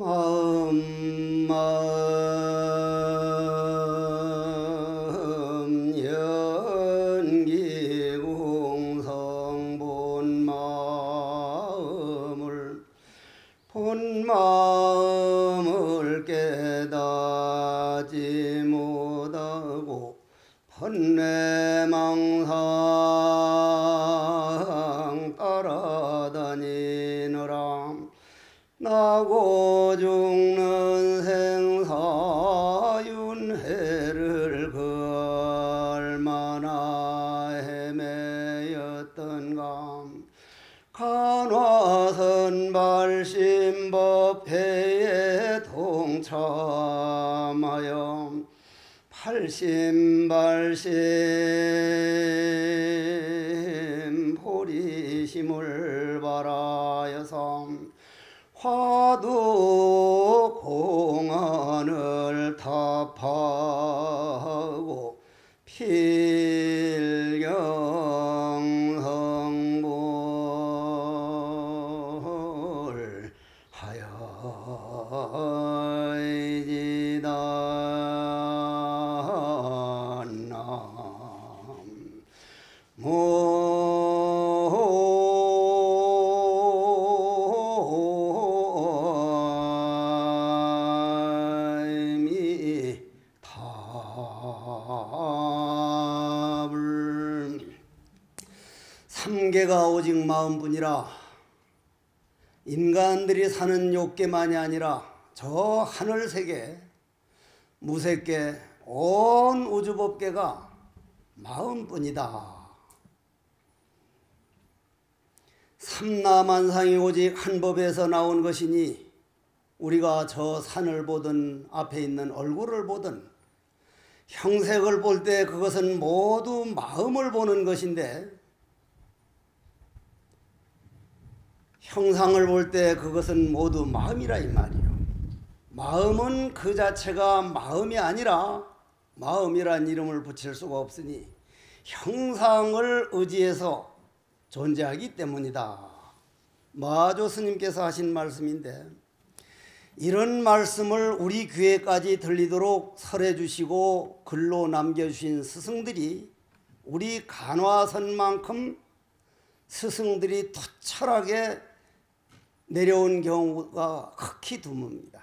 마음 연기공성 본마음을 깨닫지 못하고 번뇌망상 따라다니느라 나고 죽는 생사윤회를 그 얼마나 헤매였던가. 간화선발심법회에 동참하여 팔심발심 보리심을 바라여서 화두 공안을 답하고 필경성불 하여지다. 삼계가 오직 마음뿐이라. 인간들이 사는 욕계만이 아니라 저 하늘세계 무색계 온 우주법계가 마음뿐이다. 삼라만상이 오직 한 법에서 나온 것이니 우리가 저 산을 보든 앞에 있는 얼굴을 보든 형색을 볼 때 그것은 모두 마음을 보는 것인데 형상을 볼 때 그것은 모두 마음이라 이 말이요. 마음은 그 자체가 마음이 아니라 마음이란 이름을 붙일 수가 없으니 형상을 의지해서 존재하기 때문이다. 마조 스님께서 하신 말씀인데 이런 말씀을 우리 귀에까지 들리도록 설해 주시고 글로 남겨주신 스승들이 우리 간화선만큼 스승들이 투철하게 내려온 경우가 극히 드뭅니다.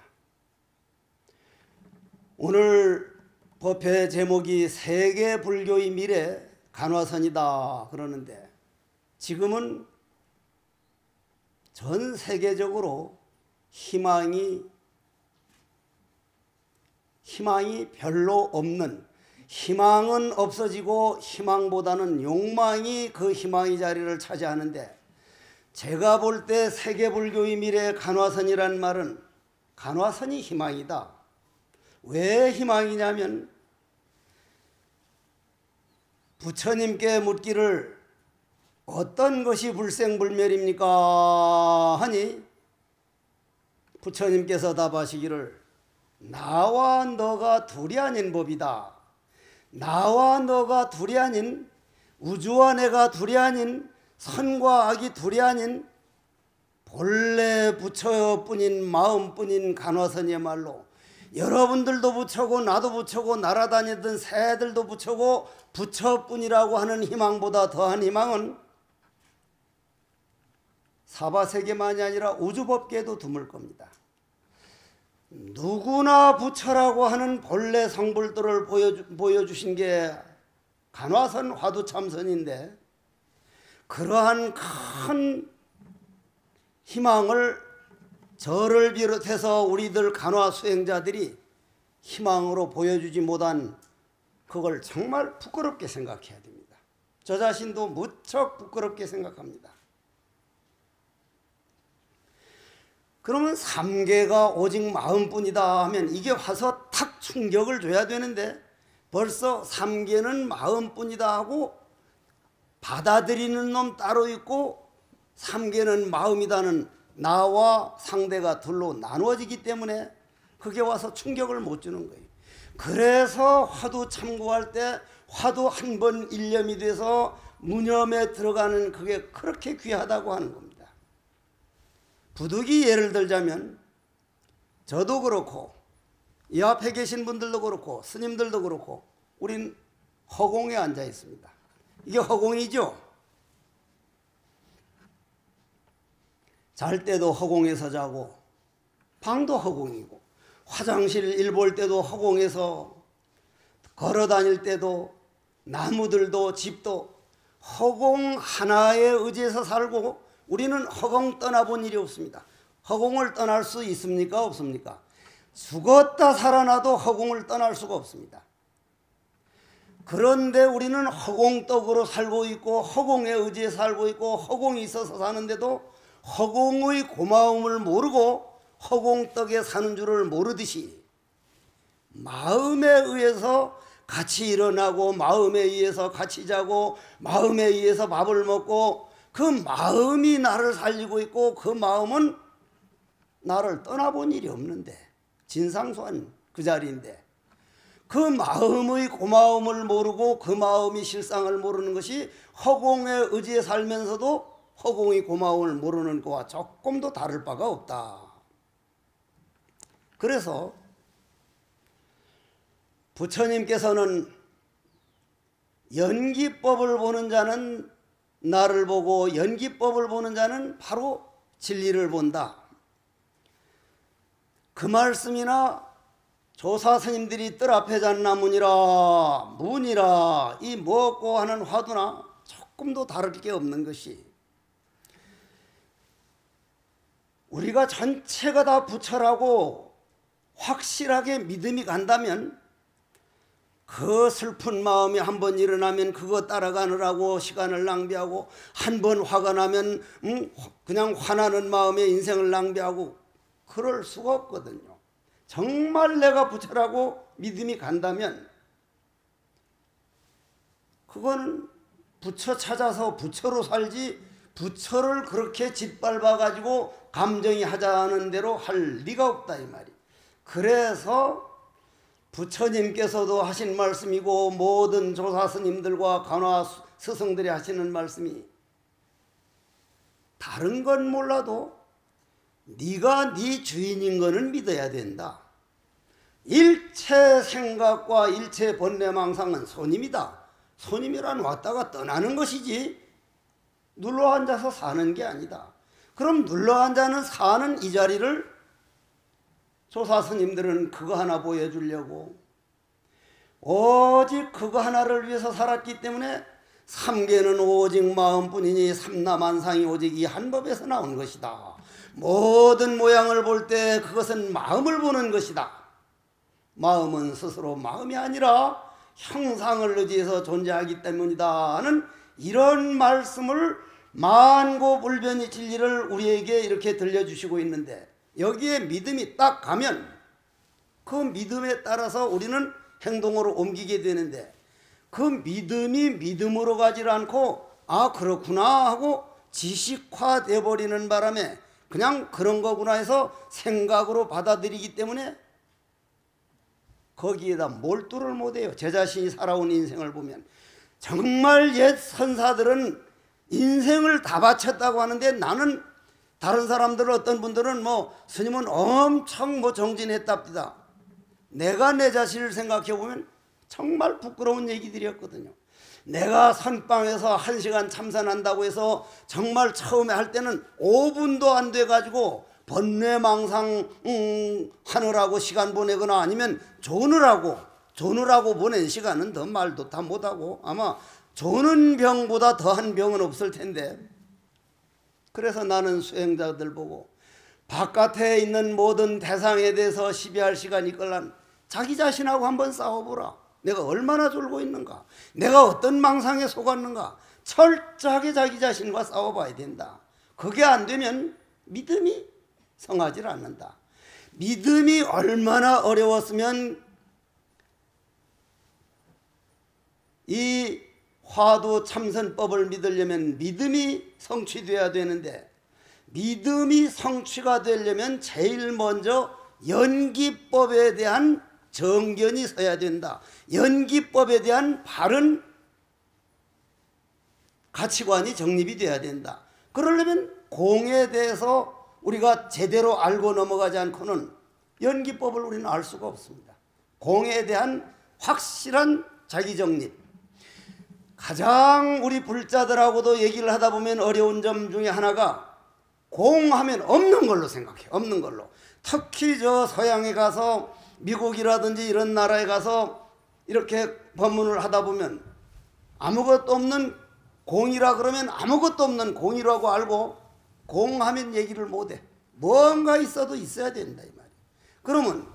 오늘 법회 제목이 세계 불교의 미래 간화선이다 그러는데 지금은 전 세계적으로 희망이 별로 없는, 희망은 없어지고 희망보다는 욕망이 그 희망의 자리를 차지하는데 제가 볼 때 세계불교의 미래 간화선이란 말은 간화선이 희망이다. 왜 희망이냐면 부처님께 묻기를 어떤 것이 불생불멸입니까 하니 부처님께서 답하시기를 나와 너가 둘이 아닌 법이다. 나와 너가 둘이 아닌, 우주와 내가 둘이 아닌, 선과 악이 둘이 아닌 본래 부처뿐인 마음뿐인 간화선이야말로 여러분들도 부처고 나도 부처고 날아다니던 새들도 부처고 부처뿐이라고 하는 희망보다 더한 희망은 사바세계만이 아니라 우주법계에도 드물 겁니다. 누구나 부처라고 하는 본래 성불들을 보여주신 게 간화선 화두참선인데 그러한 큰 희망을 저를 비롯해서 우리들 간화 수행자들이 희망으로 보여주지 못한 그걸 정말 부끄럽게 생각해야 됩니다. 저 자신도 무척 부끄럽게 생각합니다. 그러면 삼계가 오직 마음뿐이다 하면 이게 와서 탁 충격을 줘야 되는데 벌써 삼계는 마음뿐이다 하고 받아들이는 놈 따로 있고 삼계는 마음이다는 나와 상대가 둘로 나누어지기 때문에 그게 와서 충격을 못 주는 거예요. 그래서 화두 참고할 때 화두 한 번 일념이 돼서 무념에 들어가는 그게 그렇게 귀하다고 하는 겁니다. 부득이 예를 들자면 저도 그렇고 이 앞에 계신 분들도 그렇고 스님들도 그렇고 우린 허공에 앉아 있습니다. 이게 허공이죠. 잘 때도 허공에서 자고 방도 허공이고 화장실 일 볼 때도 허공에서 걸어 다닐 때도 나무들도 집도 허공 하나에 의지해서 살고 우리는 허공 떠나본 일이 없습니다. 허공을 떠날 수 있습니까? 없습니까? 죽었다 살아나도 허공을 떠날 수가 없습니다. 그런데 우리는 허공떡으로 살고 있고 허공에 의지해 살고 있고 허공이 있어서 사는데도 허공의 고마움을 모르고 허공떡에 사는 줄을 모르듯이 마음에 의해서 같이 일어나고 마음에 의해서 같이 자고 마음에 의해서 밥을 먹고 그 마음이 나를 살리고 있고 그 마음은 나를 떠나본 일이 없는데 진상소한 그 자리인데 그 마음의 고마움을 모르고 그 마음이 실상을 모르는 것이 허공에 의지해 살면서도 허공의 고마움을 모르는 것과 조금도 다를 바가 없다. 그래서 부처님께서는 연기법을 보는 자는 나를 보고 연기법을 보는 자는 바로 진리를 본다. 그 말씀이나 조사 스님들이 뜰 앞에 잣나무니라 문이라 이 무엇고 하는 화두나 조금도 다를 게 없는 것이 우리가 전체가 다 부처라고 확실하게 믿음이 간다면 그 슬픈 마음이 한번 일어나면 그거 따라가느라고 시간을 낭비하고 한번 화가 나면 그냥 화나는 마음에 인생을 낭비하고 그럴 수가 없거든요. 정말 내가 부처라고 믿음이 간다면 그거는 부처 찾아서 부처로 살지 부처를 그렇게 짓밟아 가지고 감정이 하자는 대로 할 리가 없다 이 말이. 그래서 부처님께서도 하신 말씀이고 모든 조사 스님들과 간화 스승들이 하시는 말씀이 다른 건 몰라도 네가 네 주인인 거는 믿어야 된다. 일체 생각과 일체 번뇌망상은 손님이다. 손님이란 왔다가 떠나는 것이지 눌러 앉아서 사는 게 아니다. 그럼 눌러 앉아는 사는 이 자리를 조사 스님들은 그거 하나 보여주려고 오직 그거 하나를 위해서 살았기 때문에 삼계는 오직 마음뿐이니 삼라만상이 오직 이 한 법에서 나온 것이다. 모든 모양을 볼 때 그것은 마음을 보는 것이다. 마음은 스스로 마음이 아니라 형상을 의지해서 존재하기 때문이다 하는 이런 말씀을 만고불변의 진리를 우리에게 이렇게 들려주시고 있는데 여기에 믿음이 딱 가면 그 믿음에 따라서 우리는 행동으로 옮기게 되는데 그 믿음이 믿음으로 가지 않고 아 그렇구나 하고 지식화돼 버리는 바람에 그냥 그런 거구나 해서 생각으로 받아들이기 때문에 거기에다 몰두를 못해요. 제 자신이 살아온 인생을 보면 정말 옛 선사들은 인생을 다 바쳤다고 하는데 나는 다른 사람들 어떤 분들은 뭐 스님은 엄청 뭐 정진했답니다. 내가 내 자신을 생각해 보면 정말 부끄러운 얘기들이었거든요. 내가 선방에서 1시간 참선한다고 해서 정말 처음에 할 때는 5분도 안 돼 가지고 번뇌망상 하느라고 시간 보내거나 아니면 조느라고 보낸 시간은 더 말도 다 못하고 아마 조는 병보다 더한 병은 없을 텐데 그래서 나는 수행자들 보고 바깥에 있는 모든 대상에 대해서 시비할 시간이 있걸란 자기 자신하고 한번 싸워보라. 내가 얼마나 졸고 있는가, 내가 어떤 망상에 속았는가 철저하게 자기 자신과 싸워봐야 된다. 그게 안 되면 믿음이 성하지 않는다. 믿음이 얼마나 어려웠으면 이 화두 참선법을 믿으려면 믿음이 성취돼야 되는데 믿음이 성취가 되려면 제일 먼저 연기법에 대한 정견이 서야 된다. 연기법에 대한 바른 가치관이 정립이 돼야 된다. 그러려면 공에 대해서 우리가 제대로 알고 넘어가지 않고는 연기법을 우리는 알 수가 없습니다. 공에 대한 확실한 자기정립. 가장 우리 불자들하고도 얘기를 하다 보면 어려운 점 중에 하나가 공하면 없는 걸로 생각해요. 없는 걸로. 특히 저 서양에 가서 미국이라든지 이런 나라에 가서 이렇게 법문을 하다 보면 아무것도 없는 공이라 그러면 아무것도 없는 공이라고 알고 공하면 얘기를 못해. 뭔가 있어도 있어야 된다 이 말이에요. 그러면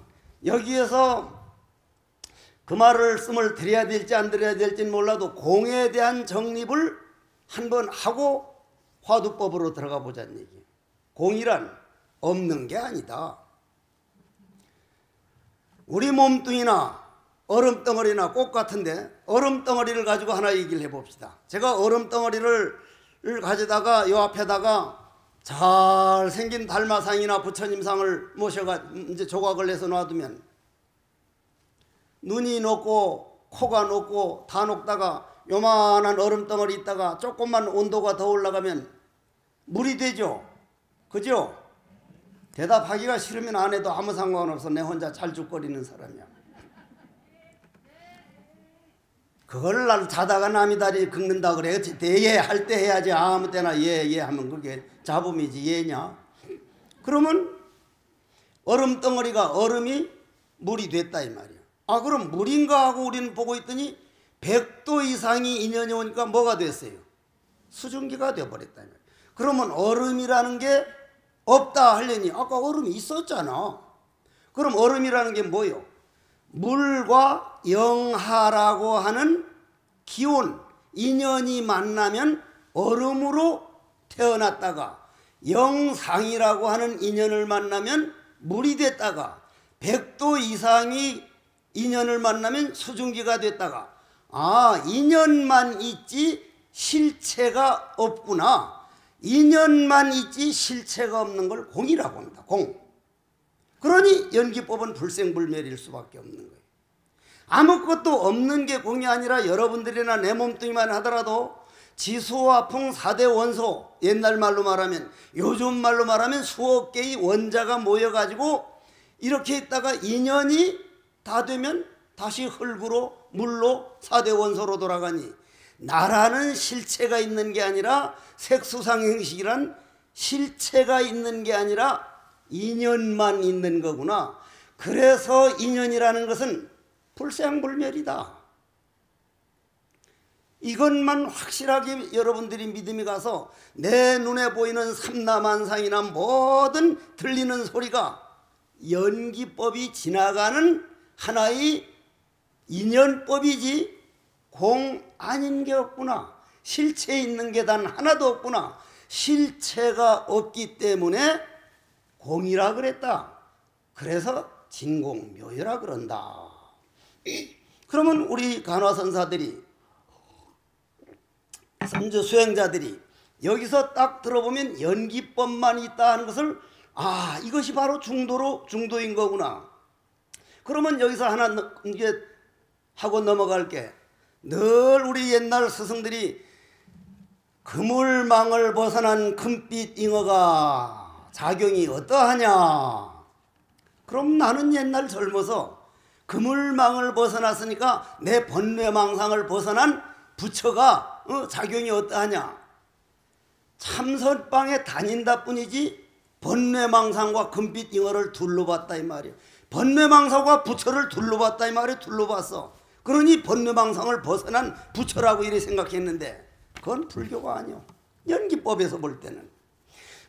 여기에서 그 말을 씀을 드려야 될지 안 드려야 될지는 몰라도 공에 대한 정립을 한번 하고 화두법으로 들어가 보자는 얘기예요. 공이란 없는 게 아니다. 우리 몸뚱이나 얼음덩어리나 꽃 같은데 얼음덩어리를 가지고 하나 얘기를 해봅시다. 제가 얼음덩어리를 가져다가 요 앞에다가 잘생긴 달마상이나 부처님상을 모셔가 이제 조각을 내서 놔두면 눈이 녹고 코가 녹고 다 녹다가 요만한 얼음덩어리 있다가 조금만 온도가 더 올라가면 물이 되죠. 그죠? 대답하기가 싫으면 안 해도 아무 상관없어. 내 혼자 잘죽거리는 사람이야. 그걸 날 자다가 남이 다리 긁는다 그래. 예 할 때 해야지. 아무 때나 예 하면 그게 잡음이지 예냐. 그러면 얼음덩어리가 얼음이 물이 됐다 이 말이야. 아 그럼 물인가 하고 우리는 보고 있더니 100도 이상이 인연이 오니까 뭐가 됐어요? 수증기가 되어버렸다 이 말이야. 그러면 얼음이라는 게 없다 하려니 아까 얼음이 있었잖아. 그럼 얼음이라는 게 뭐예요? 물과 영하라고 하는 기온, 인연이 만나면 얼음으로 태어났다가 영상이라고 하는 인연을 만나면 물이 됐다가 100도 이상이 인연을 만나면 수증기가 됐다가 아 인연만 있지 실체가 없구나. 인연만 있지 실체가 없는 걸 공이라고 합니다. 공. 그러니 연기법은 불생불멸일 수밖에 없는 거예요. 아무것도 없는 게 공이 아니라 여러분들이나 내 몸뚱이만 하더라도 지수화풍 4대 원소, 옛날 말로 말하면 요즘 말로 말하면 수억 개의 원자가 모여가지고 이렇게 있다가 인연이 다 되면 다시 흙으로 물로 4대 원소로 돌아가니 나라는 실체가 있는 게 아니라 색수상행식이란 실체가 있는 게 아니라 인연만 있는 거구나. 그래서 인연이라는 것은 불생불멸이다. 이것만 확실하게 여러분들이 믿음이 가서 내 눈에 보이는 삼라만상이나 모든 들리는 소리가 연기법이 지나가는 하나의 인연법이지 공 아닌 게 없구나. 실체 있는 게 단 하나도 없구나. 실체가 없기 때문에 공이라 그랬다. 그래서 진공묘유라 그런다. 그러면 우리 간화선사들이 선조 수행자들이 여기서 딱 들어보면 연기법만 있다 하는 것을 아 이것이 바로 중도인 거구나. 그러면 여기서 하나 이제 하고 넘어갈게. 늘 우리 옛날 스승들이 그물망을 벗어난 금빛 잉어가 작용이 어떠하냐. 그럼 나는 옛날 젊어서 그물망을 벗어났으니까 내 번뇌망상을 벗어난 부처가 작용이 어떠하냐. 참선방에 다닌다 뿐이지 번뇌망상과 금빛 잉어를 둘러봤다 이 말이야. 번뇌망상과 부처를 둘러봤다 이 말이야. 둘러봤어. 그러니 번뇌망상을 벗어난 부처라고 이래 생각했는데 그건 불교가 아니요. 연기법에서 볼 때는.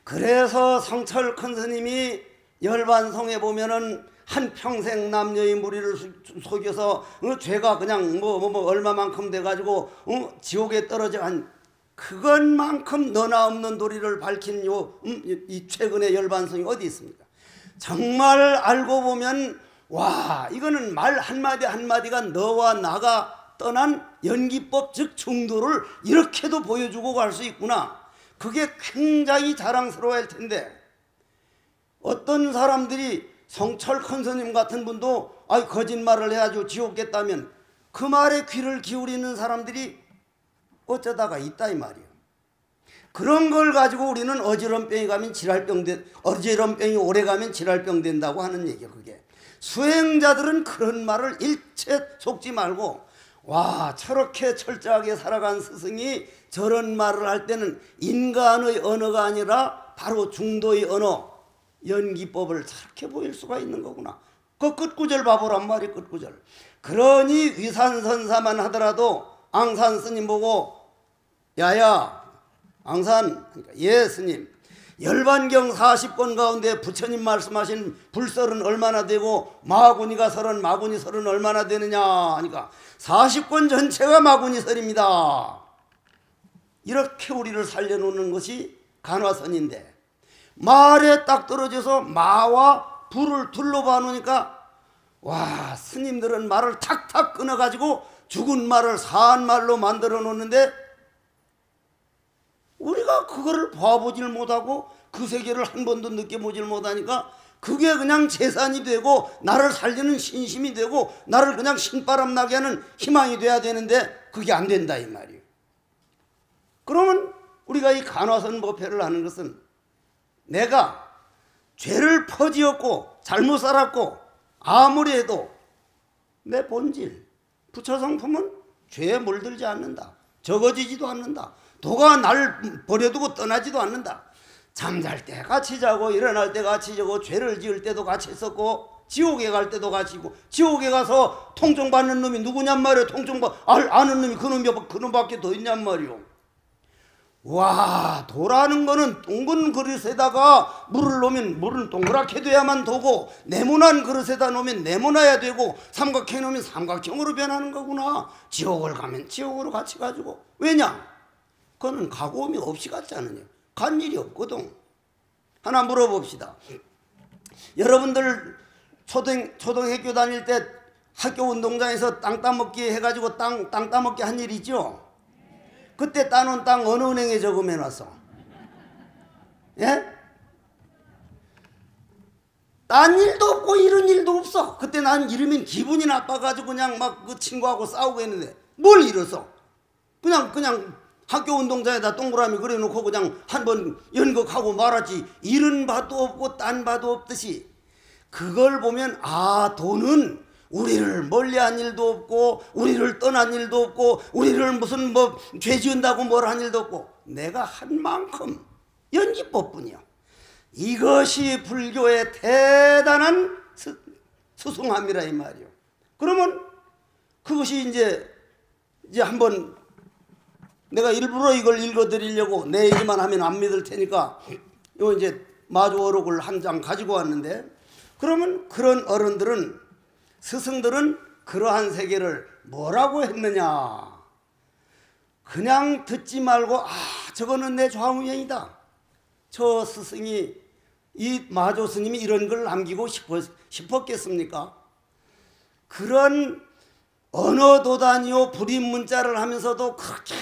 그래서 성철 큰 스님이 열반송에 보면은 한평생 남녀의 무리를 속여서 죄가 그냥 얼마만큼 돼가지고 지옥에 떨어져 한 그것만큼 너나 없는 도리를 밝힌 이 최근의 열반송이 어디 있습니까? 정말 알고 보면 와 이거는 말 한마디 한마디가 너와 나가 떠난 연기법 즉 중도를 이렇게도 보여주고 갈 수 있구나. 그게 굉장히 자랑스러워할 텐데 어떤 사람들이 성철 큰 스님 같은 분도 아이 거짓말을 해가지고 지옥 겠다면 그 말에 귀를 기울이는 사람들이 어쩌다가 있다 이 말이에요. 그런 걸 가지고 우리는 어지럼병이 가면 어지럼병이 오래 가면 질환병 된다고 하는 얘기예요. 그게 수행자들은 그런 말을 일체 속지 말고, 와, 저렇게 철저하게 살아간 스승이 저런 말을 할 때는 인간의 언어가 아니라 바로 중도의 언어, 연기법을 저렇게 보일 수가 있는 거구나. 그 끝구절 봐보란 말이 끝구절. 그러니 위산선사만 하더라도 앙산 스님 보고, 야야 앙산, 그러니까 예 스님, 열반경 40권 가운데 부처님 말씀하신 불설은 얼마나 되고 마구니가 설은 마구니 설은 얼마나 되느냐 하니까 40권 전체가 마구니설입니다. 이렇게 우리를 살려놓는 것이 간화선인데, 말에 딱 떨어져서 마와 불을 둘러봐 놓으니까, 와, 스님들은 말을 탁탁 끊어가지고 죽은 말을 산 말로 만들어 놓는데, 우리가 그거를 봐보질 못하고 그 세계를 한 번도 느껴보질 못하니까 그게 그냥 재산이 되고 나를 살리는 신심이 되고 나를 그냥 신바람 나게 하는 희망이 돼야 되는데 그게 안 된다 이 말이에요. 그러면 우리가 이 간화선 법회를 하는 것은 내가 죄를 퍼지었고 잘못 살았고 아무리 해도 내 본질 부처 성품은 죄에 물들지 않는다. 적어지지도 않는다. 도가 날 버려두고 떠나지도 않는다. 잠잘 때 같이 자고 일어날 때 같이 자고 죄를 지을 때도 같이 있었고 지옥에 갈 때도 같이 있고, 지옥에 가서 통정받는 놈이 누구냔 말이오. 아는 놈이 그놈밖에 더 있냔 말이오. 와, 도라는 거는 둥근 그릇에다가 물을 놓으면 물은 동그랗게 돼야만 도고, 네모난 그릇에다 놓으면 네모나야 되고, 삼각형에 놓으면 삼각형으로 변하는 거구나. 지옥을 가면 지옥으로 같이 가지고. 왜냐? 그거는 가고움이 없이 갔지 않느냐. 간 일이 없거든. 하나 물어봅시다. 여러분들 초등학교 다닐 때 학교 운동장에서 땅 따먹기 해가지고 땅 따먹기 한 일 있죠? 그때 따놓은 땅 어느 은행에 저금해놨어? 예? 딴 일도 없고 이런 일도 없어. 그때 난 이러면 기분이 나빠가지고 그냥 막 그 친구하고 싸우고 했는데 뭘 이랬어? 그냥 학교 운동장에다 동그라미 그려놓고 그냥 한번 연극하고 말았지. 이런 바도 없고 딴 바도 없듯이. 그걸 보면, 아, 돈은 우리를 멀리한 일도 없고 우리를 떠난 일도 없고 우리를 무슨 뭐 죄 지은다고 뭘 한 일도 없고 내가 한 만큼 연기법뿐이야. 이것이 불교의 대단한 수승함이라 이 말이요. 그러면 그것이 이제 한번 내가 일부러 이걸 읽어드리려고 내 얘기만 하면 안 믿을 테니까 요 이제 마주어록을 한 장 가지고 왔는데, 그러면 그런 어른들은, 스승들은 그러한 세계를 뭐라고 했느냐? 그냥 듣지 말고, 아, 저거는 내 좌우명이다. 저 스승이, 이 마조 스님이 이런 걸 남기고 싶었겠습니까? 그런 언어도단이요 불임문자를 하면서도 그렇게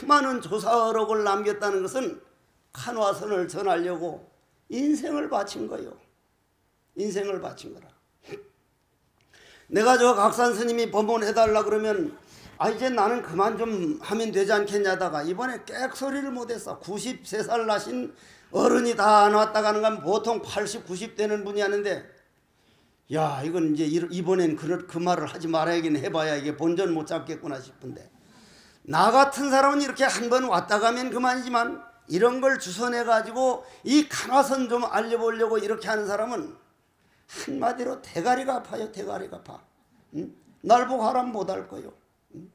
많은 조사어록을 남겼다는 것은 간화선을 전하려고 인생을 바친 거예요. 인생을 바친 거라. 내가 저 각산 스님이 법문해달라 그러면, 아, 이제 나는 그만 좀 하면 되지 않겠냐다가 이번에 꽥소리를 못했어. 93살 나신 어른이 다 나왔다 가는 건 보통 80, 90 되는 분이 하는데, 야, 이건 이제 이번엔 그 말을 하지 말아야긴 해봐야 이게 본전 못 잡겠구나 싶은데, 나 같은 사람은 이렇게 한 번 왔다 가면 그만이지만 이런 걸 주선해가지고 이 간화선 좀 알려보려고 이렇게 하는 사람은 한마디로 대가리가 아파요. 대가리가 아파. 응? 날 보고 하라면 못할 거요. 응?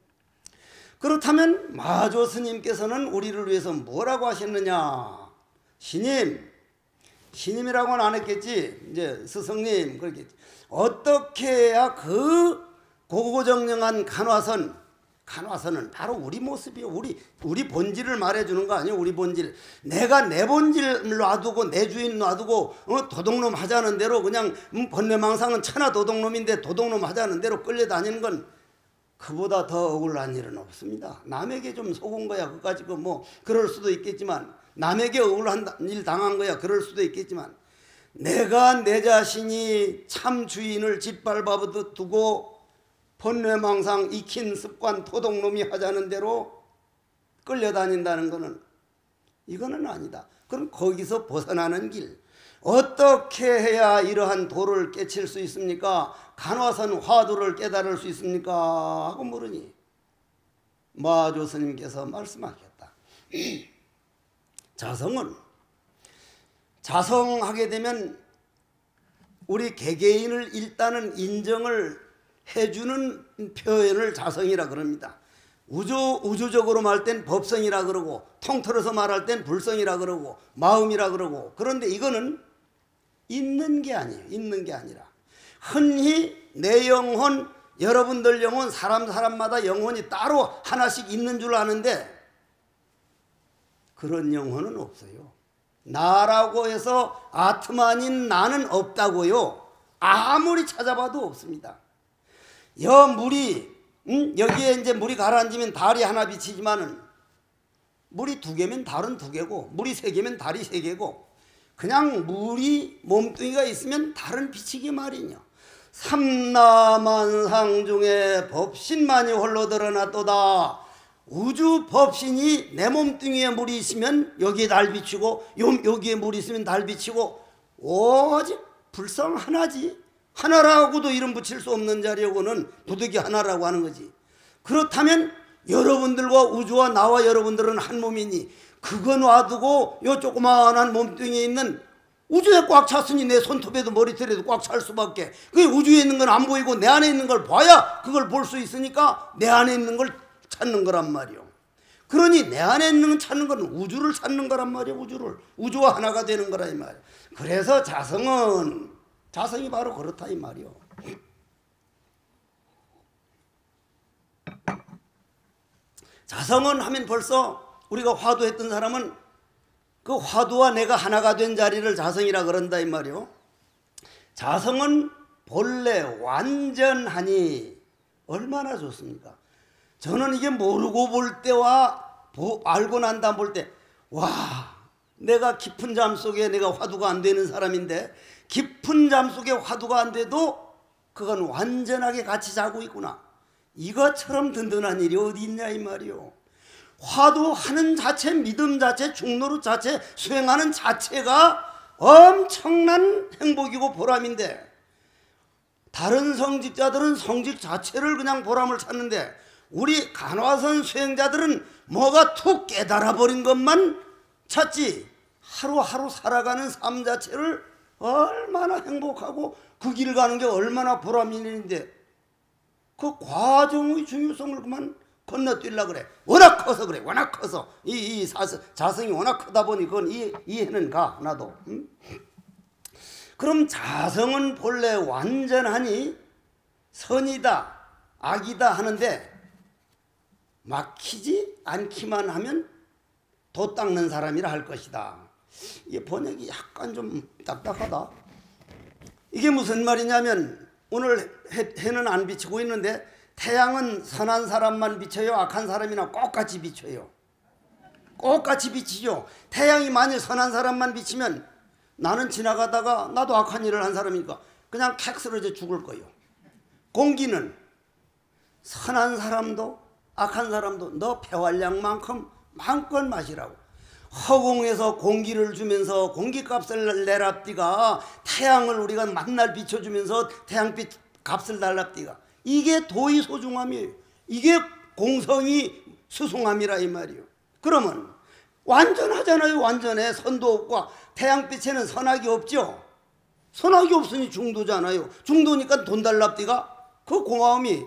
그렇다면 마조 스님께서는 우리를 위해서 뭐라고 하셨느냐? 신임이라고는 안 했겠지. 이제 스승님 그렇겠지. 어떻게 해야 그 고고정령한 간화선은 바로 우리 모습이요. 우리 본질을 말해주는 거 아니에요. 우리 본질. 내가 내 본질 놔두고 내 주인 놔두고 도둑놈 하자는 대로 그냥 번뇌망상은 천하 도둑놈인데 도둑놈 하자는 대로 끌려다니는 건 그보다 더 억울한 일은 없습니다. 남에게 좀 속은 거야. 그까짓 거 뭐 그럴 수도 있겠지만, 남에게 억울한 일 당한 거야. 그럴 수도 있겠지만, 내가 내 자신이 참 주인을 짓밟아 두고 번뇌망상 익힌 습관 도둑놈이 하자는 대로 끌려다닌다는 것은 이거는 아니다. 그럼 거기서 벗어나는 길, 어떻게 해야 이러한 도를 깨칠 수 있습니까? 간화선 화두를 깨달을 수 있습니까? 하고 물으니 마조 스님께서 말씀하셨다. 자성하게 되면 우리 개개인을 일단은 인정을 해주는 표현을 자성이라 그럽니다. 우주적으로 말할 땐 법성이라 그러고, 통틀어서 말할 땐 불성이라 그러고, 마음이라 그러고. 그런데 이거는 있는 게 아니에요. 있는 게 아니라 흔히 내 영혼, 여러분들 영혼, 사람마다 영혼이 따로 하나씩 있는 줄 아는데 그런 영혼은 없어요. 나라고 해서 아트만인 나는 없다고요. 아무리 찾아봐도 없습니다. 물이 여기에 이제 물이 가라앉으면 달이 하나 비치지만은 물이 2개면 달은 2개고, 물이 3개면 달이 3개고, 그냥 물이 몸뚱이가 있으면 달은 비치기 마련이요. 삼라만상 중에 법신만이 홀로 드러났도다. 우주 법신이 내 몸뚱이에 물이 있으면 여기에 달 비치고, 여기에 물이 있으면 달 비치고, 오직 불성 하나지. 하나라고도 이름 붙일 수 없는 자리하고는 부득이 하나라고 하는 거지. 그렇다면 여러분들과 우주와 나와 여러분들은 한 몸이니 그거 놔두고 요 조그마한 몸뚱이에 있는 우주에 꽉 찼으니 내 손톱에도 머리털에도 꽉 찰 수밖에. 그 우주에 있는 건 안 보이고 내 안에 있는 걸 봐야 그걸 볼 수 있으니까 내 안에 있는 걸 찾는 거란 말이요. 그러니 내 안에 있는 걸 찾는 건 우주를 찾는 거란 말이요. 우주와 하나가 되는 거라 이 말이요. 그래서 자성이 바로 그렇다 이 말이요. 자성은 하면 벌써 우리가 화두했던 사람은 그 화두와 내가 하나가 된 자리를 자성이라 그런다 이 말이요. 자성은 본래 완전하니 얼마나 좋습니까? 저는 이게 모르고 볼 때와 알고 난 다음 볼 때, 와, 내가 깊은 잠 속에 내가 화두가 안 되는 사람인데 깊은 잠 속에 화두가 안 돼도 그건 완전하게 같이 자고 있구나. 이것처럼 든든한 일이 어디 있냐 이 말이요. 화두하는 자체, 믿음 자체, 중노릇 자체, 수행하는 자체가 엄청난 행복이고 보람인데, 다른 성직자들은 성직 자체를 그냥 보람을 찾는데 우리 간화선 수행자들은 뭐가 툭 깨달아버린 것만 찾지, 하루하루 살아가는 삶 자체를 얼마나 행복하고 그 길 가는 게 얼마나 보람이 있는데 그 과정의 중요성을 그만 건너뛰려고 그래. 워낙 커서 그래. 워낙 커서 자성이 워낙 크다 보니 그건 이해는 가. 나도. 그럼 자성은 본래 완전하니 선이다 악이다 하는데 막히지 않기만 하면 도 닦는 사람이라 할 것이다. 이게 번역이 약간 좀 딱딱하다. 이게 무슨 말이냐면 오늘 해는 안 비치고 있는데 태양은 선한 사람만 비쳐요? 악한 사람이나 똑같이 비쳐요? 똑같이 비치죠. 태양이 만일 선한 사람만 비치면 나는 지나가다가 나도 악한 일을 한 사람이니까 그냥 캑 쓰러져 죽을 거예요. 공기는 선한 사람도 악한 사람도 너 폐활량만큼 마음껏 마시라고. 허공에서 공기를 주면서 공기값을 내랍디가 태양을 우리가 만날 비춰주면서 태양빛 값을 달랍디가. 이게 도의 소중함이에요. 이게 공성이 수숭함이라 이 말이에요. 그러면 완전하잖아요. 완전해. 선도 없고 태양빛에는 선악이 없죠. 선악이 없으니 중도잖아요. 중도니까 돈 달랍디가 그 고마움이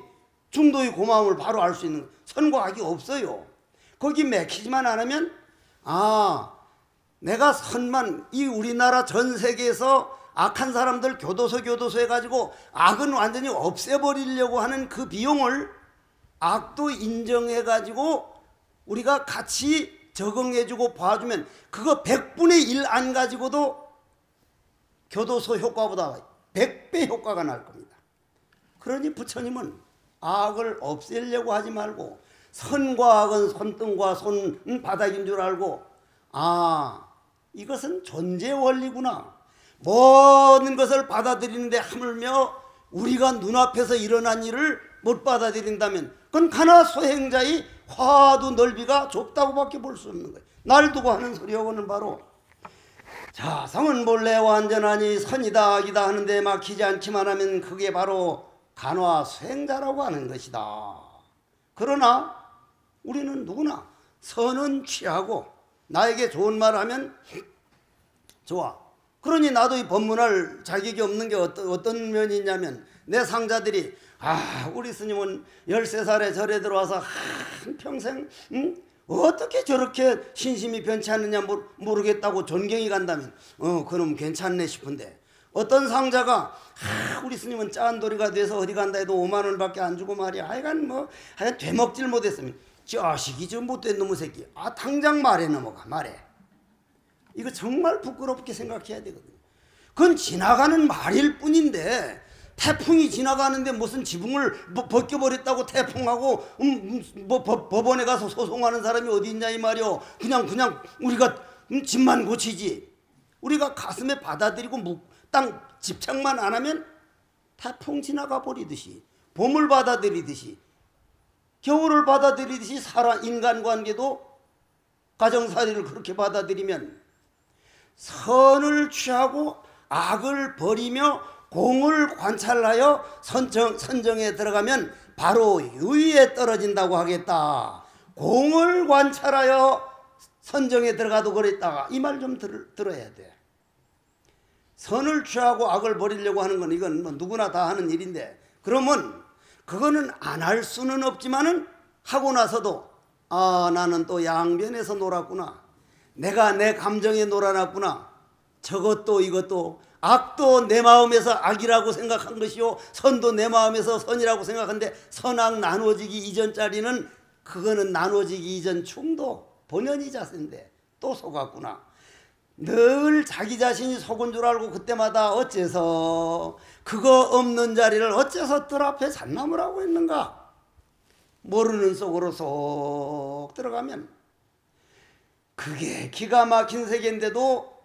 중도의 고마움을 바로 알 수 있는 선과 악이 없어요. 거기 맥히지만 않으면 내가 선만 이 우리나라 전 세계에서 악한 사람들 교도소 해가지고 악은 완전히 없애버리려고 하는 그 비용을 악도 인정해가지고 우리가 같이 적응해주고 봐주면 그거 100분의 1 안 가지고도 교도소 효과보다 100배 효과가 날 겁니다. 그러니 부처님은 악을 없애려고 하지 말고 선과 악은 손등과 손 바닥인 줄 알고 이것은 존재 원리구나. 모든 것을 받아들이는데 하물며 우리가 눈앞에서 일어난 일을 못 받아들인다면 그건 가나 소행자의 화두 넓이가 좁다고밖에 볼 수 없는 거예요. 날 두고 하는 소리하고는 바로 자, 성은 본래 완전하니 선이다 악이다 하는데 막히지 않기만 하면 그게 바로 간화 수행자라고 하는 것이다. 그러나 우리는 누구나 선은 취하고 나에게 좋은 말 하면 좋아. 그러니 나도 이 법문할 자격이 없는 게 어떤 면이 있냐면 내 상자들이 우리 스님은 13살에 절에 들어와서 한평생 어떻게 저렇게 신심이 변치 않느냐 모르겠다고 존경이 간다면 그럼 괜찮네 싶은데 어떤 상자가 우리 스님은 짠돌이가 돼서 어디 간다 해도 5만 원밖에 안 주고 말이야. 하여간 되먹질 못했으면 자식이 저 못된 놈의 새끼. 당장 말에 넘어가 말해. 이거 정말 부끄럽게 생각해야 되거든요. 그건 지나가는 말일 뿐인데 태풍이 지나가는데 무슨 지붕을 벗겨버렸다고 태풍하고 법원에 가서 소송하는 사람이 어디 있냐 이 말이요. 그냥 우리가 집만 고치지. 우리가 가슴에 받아들이고 땅 집착만 안 하면 태풍 지나가 버리듯이 봄을 받아들이듯이 겨울을 받아들이듯이 인간관계도 가정살이를 그렇게 받아들이면 선을 취하고 악을 버리며 공을 관찰하여 선정에 들어가면 바로 유의에 떨어진다고 하겠다. 공을 관찰하여 선정에 들어가도 그랬다. 이 말 좀 들어야 돼. 선을 취하고 악을 버리려고 하는 건 이건 누구나 다 하는 일인데 그러면 그거는 안 할 수는 없지만은 하고 나서도 나는 또 양변에서 놀았구나. 내가 내 감정에 놀아놨구나. 저것도 이것도 악도 내 마음에서 악이라고 생각한 것이요 선도 내 마음에서 선이라고 생각하는데 선악 나눠지기 이전짜리는 그거는 나눠지기 이전 충도 본연이 자세인데 또 속았구나. 늘 자기 자신이 속은 줄 알고 그때마다 어째서 그거 없는 자리를 어째서 뜰 앞에 잣나무를 하고 있는가. 모르는 속으로 쏙 들어가면 그게 기가 막힌 세계인데도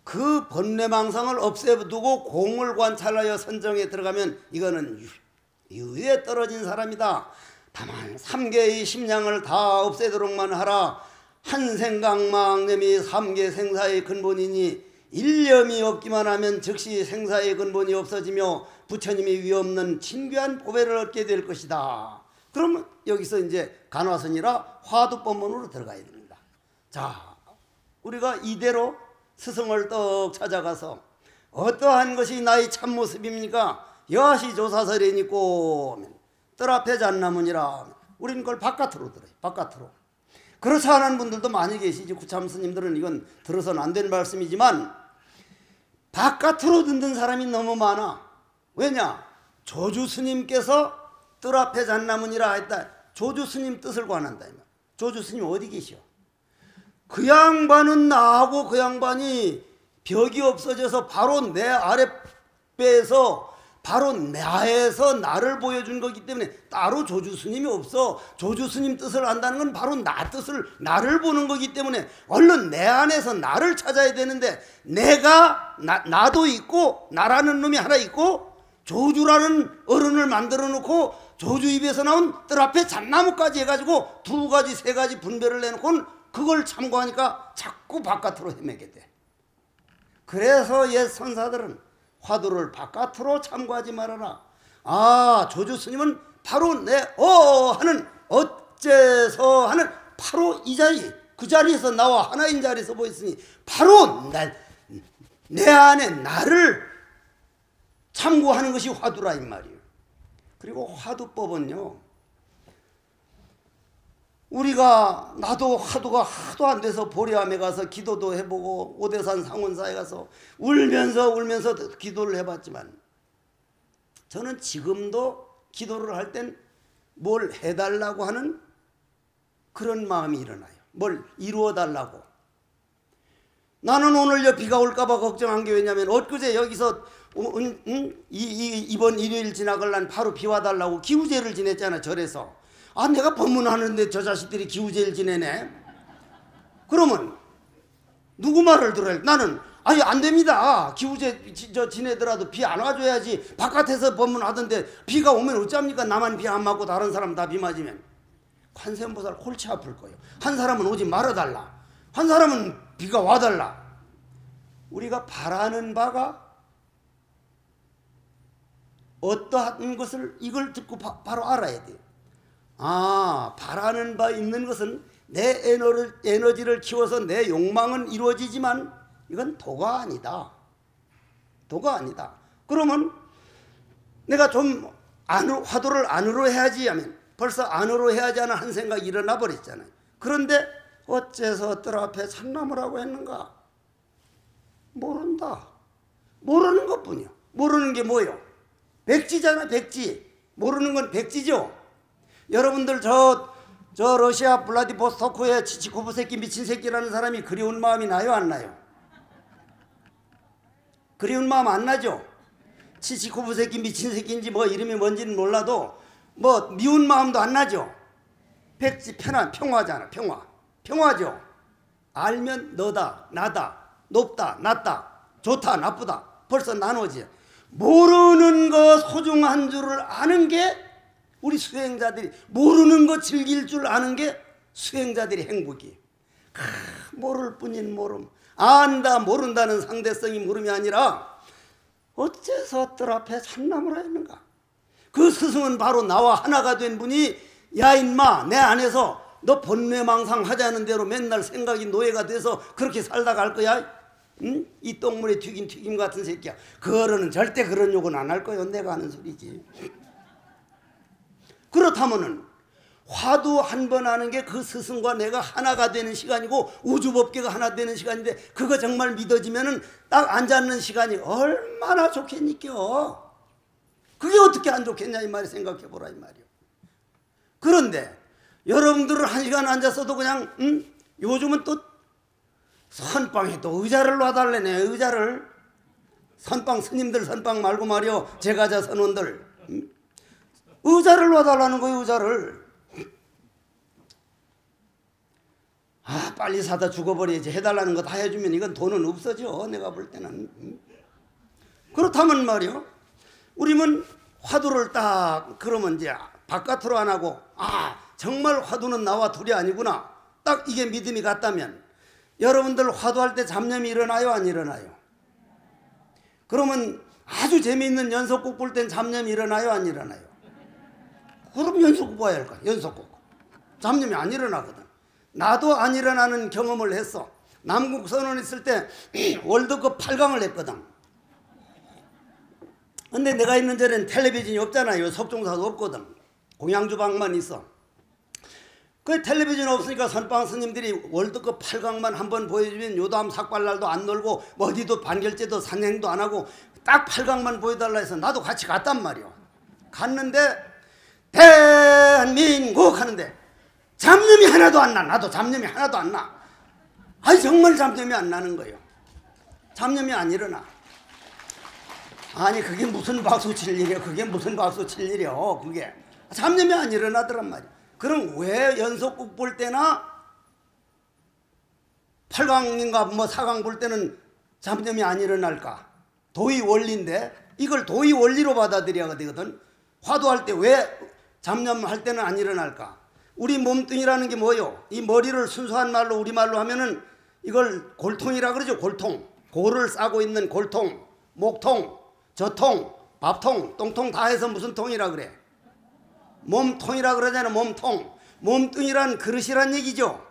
그 번뇌망상을 없애두고 공을 관찰하여 선정에 들어가면 이거는 유에 떨어진 사람이다. 다만 3개의 심량을 다 없애도록만 하라. 한 생각망념이 3개 생사의 근본이니 일념이 없기만 하면 즉시 생사의 근본이 없어지며 부처님이 위없는 진귀한 보배를 얻게 될 것이다. 그러면 여기서 이제 간화선이라 화두법문으로 들어가야 됩니다. 자, 우리가 이대로 스승을 떡 찾아가서 어떠한 것이 나의 참모습입니까? 여하시 조사설이니꼬 뜰 앞에 잣나무니라. 우리는 그걸 바깥으로 들어요. 바깥으로. 그렇지 않은 분들도 많이 계시지. 구참 스님들은 이건 들어서는 안 되는 말씀이지만 바깥으로 듣는 사람이 너무 많아. 왜냐? 조주 스님께서 뜰 앞에 잣나무니라 했다. 조주 스님 뜻을 관한다. 조주 스님 어디 계셔? 그 양반은 나하고 그 양반이 벽이 없어져서 바로 내 아랫배에서 바로 나에서 나를 보여준 거기 때문에 따로 조주 스님이 없어. 조주 스님 뜻을 안다는 건 바로 나 뜻을 나를 보는 거기 때문에 얼른 내 안에서 나를 찾아야 되는데 내가 나도 있고 나라는 놈이 하나 있고 조주라는 어른을 만들어 놓고 조주 입에서 나온 뜰 앞에 잣나무까지 해가지고 2가지 3가지 분별을 내놓고는 그걸 참고하니까 자꾸 바깥으로 헤매게 돼. 그래서 옛 선사들은 화두를 바깥으로 참고하지 말아라. 조주 스님은 바로 내 하는 어째서 하는 바로 이 자리 그 자리에서 나와 하나인 자리에서 보였으니 바로 내 안에 나를 참고하는 것이 화두라 이 말이에요. 그리고 화두법은요. 우리가 나도 화두가 하도 안 돼서 보리암에 가서 기도도 해보고 오대산 상원사에 가서 울면서 기도를 해봤지만 저는 지금도 기도를 할 땐 뭘 해달라고 하는 그런 마음이 일어나요. 뭘 이루어달라고. 나는 오늘 비가 올까봐 걱정한 게 왜냐면 엊그제 여기서 이번 일요일 지나갈란 바로 비 와달라고 기우제를 지냈잖아. 절에서. 내가 법문하는데 저 자식들이 기우제를 지내네. 그러면 누구 말을 들어야 돼? 나는 안 됩니다. 기우제 지내더라도 비 안 와줘야지. 바깥에서 법문하던데 비가 오면 어쩝니까? 나만 비 안 맞고 다른 사람 다 비 맞으면. 관세음보살 골치 아플 거예요. 한 사람은 오지 말아달라, 한 사람은 비가 와달라. 우리가 바라는 바가 어떠한 것을 이걸 듣고 바로 알아야 돼요. 아, 바라는 바 있는 것은 내 에너지를 키워서 내 욕망은 이루어지지만 이건 도가 아니다. 도가 아니다. 그러면 내가 좀 화두를 안으로 해야지 하면 벌써 안으로 해야지 하는 한 생각이 일어나 버렸잖아요. 그런데 어째서 뜰 앞에 참나무라고 했는가? 모른다. 모르는 것뿐이야. 모르는 게 뭐예요? 백지잖아, 백지. 모르는 건 백지죠. 여러분들 저 러시아 블라디보스토크에 치치코프 새끼 미친 새끼라는 사람이 그리운 마음이 나요, 안 나요? 그리운 마음 안 나죠? 치치코프 새끼 미친 새끼인지 뭐 이름이 뭔지는 몰라도 뭐 미운 마음도 안 나죠? 백지 평화잖아, 평화죠. 알면 너다, 나다, 높다, 낮다, 좋다, 나쁘다 벌써 나눠지. 모르는 거 소중한 줄을 아는 게 우리 수행자들이, 모르는 거 즐길 줄 아는 게 수행자들이 행복이에요. 모를 뿐인 모름. 안다 모른다는 상대성이 모름이 아니라 어째서 뜰 앞에 참나무라 했는가? 그 스승은 바로 나와 하나가 된 분이, 야 인마 내 안에서 너 번뇌망상 하자는 대로 맨날 생각이 노예가 돼서 그렇게 살다 갈 거야? 응? 이 똥물에 튀긴 튀김 같은 새끼야. 그 어른은 절대 그런 욕은 안 할 거예요. 내가 하는 소리지. 그렇다면은 화두 한 번 하는 게 그 스승과 내가 하나가 되는 시간이고 우주법계가 하나 되는 시간인데, 그거 정말 믿어지면은 딱 앉아있는 시간이 얼마나 좋겠니까. 그게 어떻게 안 좋겠냐 이 말이, 생각해보라 이 말이요. 그런데 여러분들은 한 시간 앉았어도 그냥 요즘은 또 선방에 또 의자를 놔달래네. 의자를. 선방 스님들 선방 말고 말이요, 제가자 선원들 의자를 놔달라는 거예요. 의자를. 아, 빨리 사다 죽어버려야지. 해달라는 거 다 해주면 이건 돈은 없어져, 내가 볼 때는. 그렇다면 말이요, 우리는 화두를 딱 그러면 이제 바깥으로 안 하고, 아 정말 화두는 나와 둘이 아니구나, 딱 이게 믿음이 갔다면, 여러분들 화두할 때 잡념이 일어나요, 안 일어나요? 그러면 아주 재미있는 연속곡 볼 땐 잡념이 일어나요, 안 일어나요? 그럼 연속곡 봐야 할까? 연속곡. 잡념이 안 일어나거든. 나도 안 일어나는 경험을 했어. 남국 선언 있을 때 월드컵 8강을 했거든. 근데 내가 있는 데는 텔레비전이 없잖아요. 석종사도 없거든. 공양주방만 있어. 그 텔레비전 없으니까 선방 스님들이 월드컵 8강만 한번 보여주면 요담 삭발날도 안 놀고 어디도 반결제도 산행도 안 하고 딱 8강만 보여달라 해서 나도 같이 갔단 말이요. 갔는데 대한민국 하는데 잡념이 하나도 안 나. 나도 잡념이 하나도 안 나. 아니 정말 잡념이 안 나는 거예요. 잡념이 안 일어나. 아니 그게 무슨 박수 칠 일이야. 그게 무슨 박수 칠 일이야. 그게 잡념이 안 일어나더란 말이야. 그럼 왜 연속극 볼 때나 8강인가 뭐 4강 볼 때는 잡념이 안 일어날까? 도의 원리인데 이걸 도의 원리로 받아들여야 되거든. 화두할 때 왜 잡념할 때는 안 일어날까? 우리 몸뚱이라는 게 뭐요? 이 머리를 순수한 말로 우리말로 하면은 이걸 골통이라 그러죠. 골통. 골을 싸고 있는 골통, 목통, 저통, 밥통, 똥통 다 해서 무슨 통이라 그래? 몸통이라 그러잖아요. 몸통. 몸뚱이란 그릇이란 얘기죠.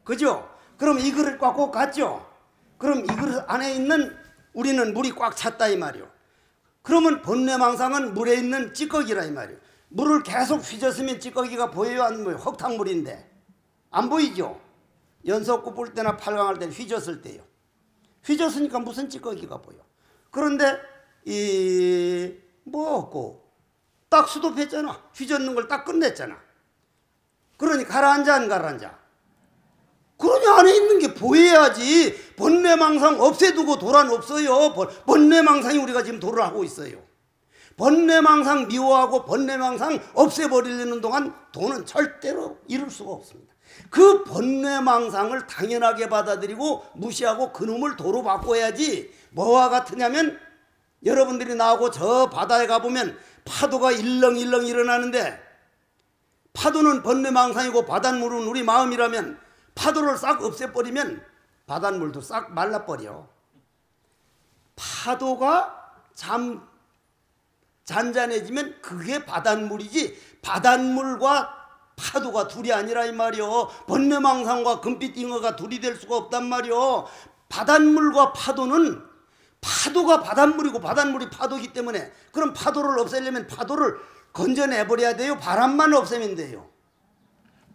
그죠? 그럼 이 그릇 꽉 꼭 갔죠? 그럼 이 그릇 안에 있는 우리는 물이 꽉 찼다 이 말이요. 그러면 번뇌망상은 물에 있는 찌꺼기라 이 말이요. 물을 계속 휘젓으면 찌꺼기가 보여요? 안 보여요? 흙탕물인데 안 보이죠? 연속구 볼 때나 8강 할 때 휘젓을 때요. 휘젓으니까 무슨 찌꺼기가 보여. 그런데 이 뭐 없고 딱 수도했잖아. 휘젓는 걸 딱 끝냈잖아. 그러니 가라앉아 안 가라앉아? 그러니 안에 있는 게 보여야지. 번뇌망상 없애두고 도란 없어요. 번뇌망상이 우리가 지금 도를 하고 있어요. 번뇌망상 미워하고 번뇌망상 없애버리려는 동안 도는 절대로 이룰 수가 없습니다. 그 번뇌망상을 당연하게 받아들이고 무시하고 그놈을 도로 바꿔야지. 뭐와 같으냐면 여러분들이 나하고 저 바다에 가보면 파도가 일렁일렁 일어나는데 파도는 번뇌망상이고 바닷물은 우리 마음이라면 파도를 싹 없애버리면 바닷물도 싹 말라버려. 파도가 잔잔해지면 그게 바닷물이지 바닷물과 파도가 둘이 아니라 이 말이요. 번뇌망상과 금빛잉어가 둘이 될 수가 없단 말이요. 바닷물과 파도는 파도가 바닷물이고 바닷물이 파도이기 때문에 그럼 파도를 없애려면 파도를 건져내버려야 돼요? 바람만 없애면 돼요?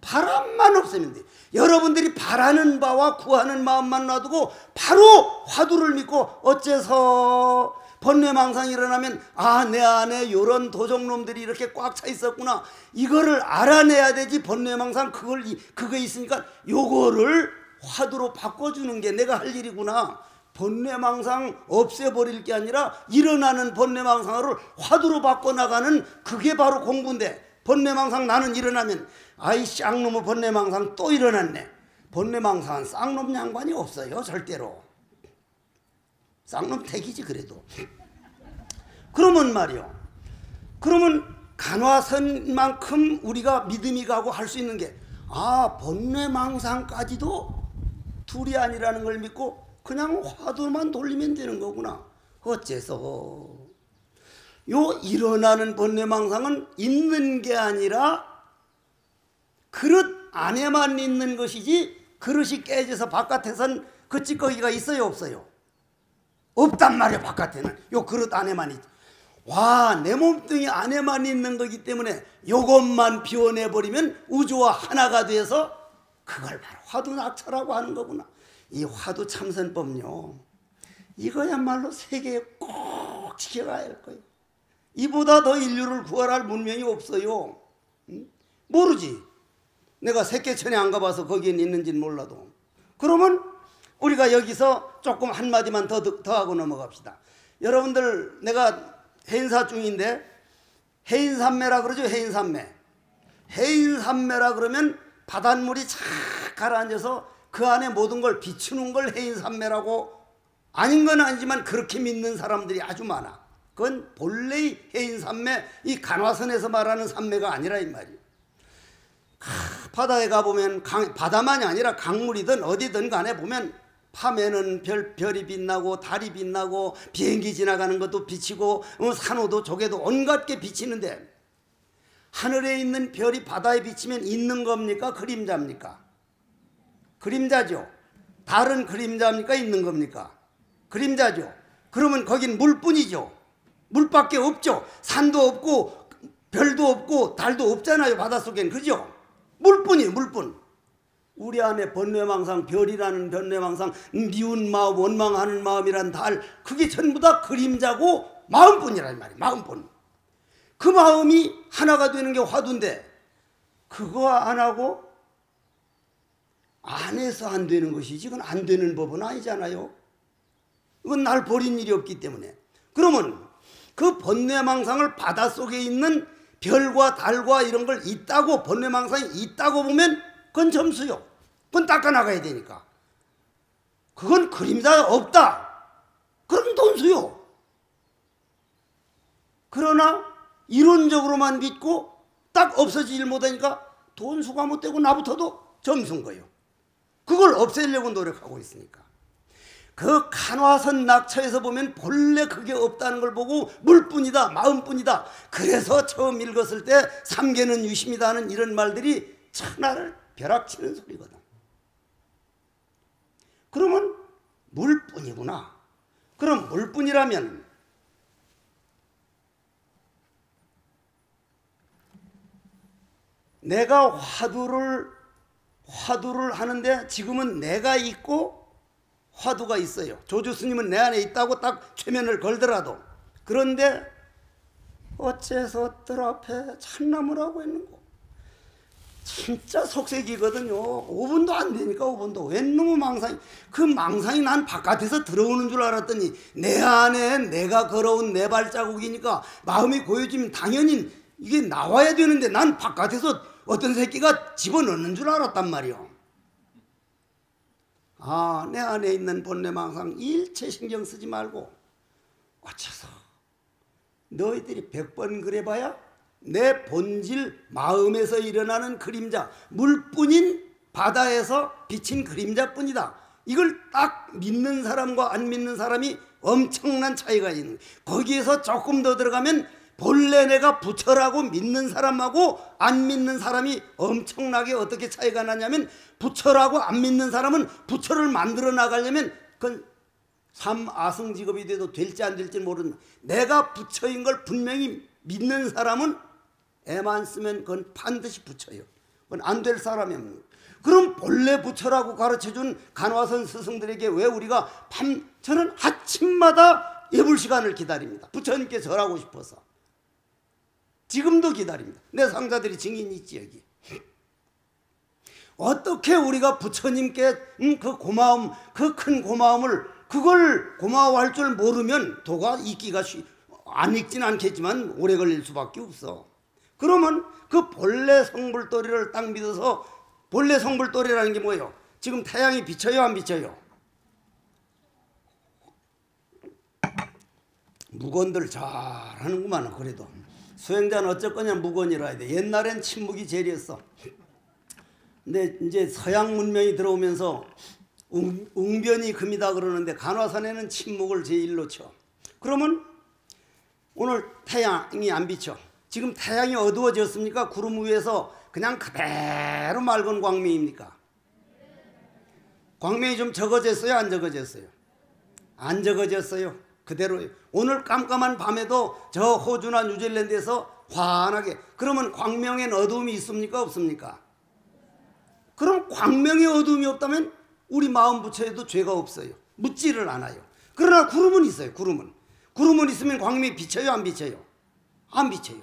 바람만 없애면 돼요. 여러분들이 바라는 바와 구하는 마음만 놔두고 바로 화두를 믿고 어째서 번뇌망상이 일어나면 아, 내 안에 요런 도적놈들이 이렇게 꽉 차 있었구나. 이거를 알아내야 되지. 번뇌망상 그거 있으니까 요거를 화두로 바꿔주는 게 내가 할 일이구나. 번뇌망상 없애버릴 게 아니라 일어나는 번뇌망상을 화두로 바꿔나가는 그게 바로 공부인데 번뇌망상 나는 일어나면 아이 쌍놈의 번뇌망상 또 일어났네. 번뇌망상은 쌍놈 양반이 없어요. 절대로. 쌍놈 택이지 그래도. 그러면 말이요. 그러면 간화선만큼 우리가 믿음이 가고 할 수 있는 게 아, 번뇌망상까지도 둘이 아니라는 걸 믿고 그냥 화두만 돌리면 되는 거구나. 어째서 요 일어나는 번뇌망상은 있는 게 아니라 그릇 안에만 있는 것이지 그릇이 깨져서 바깥에선 그 찌꺼기가 있어요 없어요? 없단 말이야. 바깥에는 요 그릇 안에만 있지. 와, 내 몸뚱이 안에만 있는 거기 때문에 요것만 비워내버리면 우주와 하나가 돼서 그걸 바로 화두낙처라고 하는 거구나. 이 화두 참선법요, 이거야말로 세계에 꼭 지켜가야 할 거예요. 이보다 더 인류를 구할할 문명이 없어요. 응? 모르지. 내가 새끼천에 안 가봐서 거기엔 있는지는 몰라도. 그러면 우리가 여기서 조금 한마디만 더 하고 넘어갑시다. 여러분들, 내가 해인사 중인데 해인산매라 그러죠. 해인산매. 해인산매라 그러면 바닷물이 착 가라앉아서 그 안에 모든 걸 비추는 걸 해인산매라고, 아닌 건 아니지만 그렇게 믿는 사람들이 아주 많아. 그건 본래의 해인산매, 이 간화선에서 말하는 산매가 아니라 이 말이에요. 바다에 가보면 바다만이 아니라 강물이든 어디든 간에 보면 밤에는 별이 빛나고 달이 빛나고 비행기 지나가는 것도 비치고 산호도 조개도 온갖 게 비치는데 하늘에 있는 별이 바다에 비치면 있는 겁니까? 그림자입니까? 그림자죠. 달은 그림자입니까? 있는 겁니까? 그림자죠. 그러면 거긴 물뿐이죠. 물밖에 없죠. 산도 없고 별도 없고 달도 없잖아요. 바닷속엔. 그죠? 물뿐이에요. 물뿐. 우리 안에 번뇌망상, 별이라는 번뇌망상, 미운 마음, 원망하는 마음이란 달, 그게 전부 다 그림자고 마음뿐이란 말이에요. 마음뿐. 그 마음이 하나가 되는 게 화두인데 그거 안 하고 안 해서 안 되는 것이지 그건 안 되는 법은 아니잖아요. 이건 날 버린 일이 없기 때문에. 그러면 그 번뇌망상을 바닷속에 있는 별과 달과 이런 걸 있다고, 번뇌망상이 있다고 보면 그건 점수요. 그건 닦아나가야 되니까. 그건 그림자가 없다. 그럼 돈수요. 그러나 이론적으로만 믿고 딱 없어지질 못하니까 돈수가 못 되고 나부터도 점수인 거예요. 그걸 없애려고 노력하고 있으니까. 그 간화선 낙처에서 보면 본래 그게 없다는 걸 보고 물뿐이다, 마음뿐이다. 그래서 처음 읽었을 때 삼계는 유심이다 하는 이런 말들이 천하를 벼락치는 소리거든. 그러면 물뿐이구나. 그럼 물뿐이라면 내가 화두를 하는데 지금은 내가 있고 화두가 있어요. 조주 스님은 내 안에 있다고 딱 최면을 걸더라도. 그런데 어째서 뜰 앞에 참나무라고 했는고. 진짜 속색이거든요. 5분도 안 되니까 5분도. 웬 놈의 망상이. 그 망상이 난 바깥에서 들어오는 줄 알았더니 내 안에 내가 걸어온 내 발자국이니까 마음이 고여지면 당연히 이게 나와야 되는데 난 바깥에서 어떤 새끼가 집어넣는 줄 알았단 말이요. 아, 내 안에 있는 번뇌망상 일체 신경 쓰지 말고 어째서 너희들이 100번 그래봐야 내 본질 마음에서 일어나는 그림자, 물뿐인 바다에서 비친 그림자뿐이다. 이걸 딱 믿는 사람과 안 믿는 사람이 엄청난 차이가 있는 거예요. 거기에서 조금 더 들어가면 본래 내가 부처라고 믿는 사람하고 안 믿는 사람이 엄청나게 어떻게 차이가 나냐면, 부처라고 안 믿는 사람은 부처를 만들어 나가려면 그건 삼아승직업이 돼도 될지 안 될지 모르는, 내가 부처인 걸 분명히 믿는 사람은 애만 쓰면 그건 반드시 부처예요. 그건 안 될 사람이 없는 거예요. 그럼 본래 부처라고 가르쳐준 간화선 스승들에게 왜 우리가 저는 아침마다 예불 시간을 기다립니다. 부처님께 절하고 싶어서. 지금도 기다립니다. 내 상자들이 증인이 있지 여기. 어떻게 우리가 부처님께 그 고마움, 그 큰 고마움을, 그걸 고마워할 줄 모르면 도가 읽기가 안 읽진 않겠지만 오래 걸릴 수밖에 없어. 그러면 그 본래 성불도리를 딱 믿어서, 본래 성불도리라는 게 뭐예요? 지금 태양이 비쳐요 안 비쳐요? 무건들 잘하는구만. 그래도 수행자는 어쩔 거냐, 무건이라 해야 돼. 옛날엔 침묵이 제일이었어. 근데 이제 서양 문명이 들어오면서 웅변이 금이다 그러는데 간화선에는 침묵을 제일로 쳐. 그러면 오늘 태양이 안 비쳐. 지금 태양이 어두워졌습니까? 구름 위에서 그냥 그대로 맑은 광명입니까? 광명이 좀 적어졌어요 안 적어졌어요? 안 적어졌어요. 그대로예요. 오늘 깜깜한 밤에도 저 호주나 뉴질랜드에서 환하게, 그러면 광명엔 어두움이 있습니까 없습니까? 그럼 광명에 어두움이 없다면 우리 마음 부처에도 죄가 없어요. 묻지를 않아요. 그러나 구름은 있어요. 구름은 있으면 광명이 비쳐요 안 비쳐요? 안 비쳐요.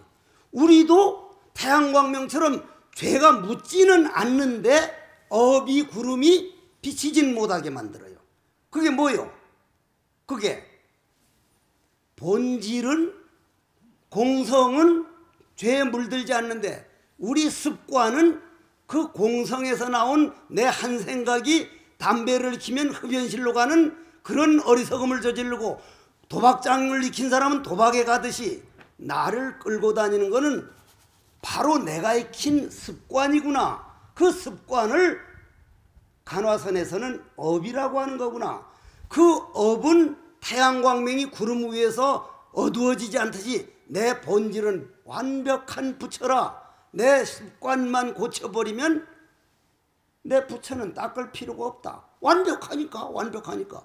우리도 태양광명처럼 죄가 묻지는 않는데 업이 구름이 비치진 못하게 만들어요. 그게 뭐예요? 그게 본질은, 공성은 죄에 물들지 않는데 우리 습관은 그 공성에서 나온 내 한 생각이 담배를 키면 흡연실로 가는 그런 어리석음을 저지르고, 도박장을 익힌 사람은 도박에 가듯이 나를 끌고 다니는 것은 바로 내가 익힌 습관이구나. 그 습관을 간화선에서는 업이라고 하는 거구나. 그 업은 태양광명이 구름 위에서 어두워지지 않듯이 내 본질은 완벽한 부처라. 내 습관만 고쳐버리면 내 부처는 닦을 필요가 없다. 완벽하니까.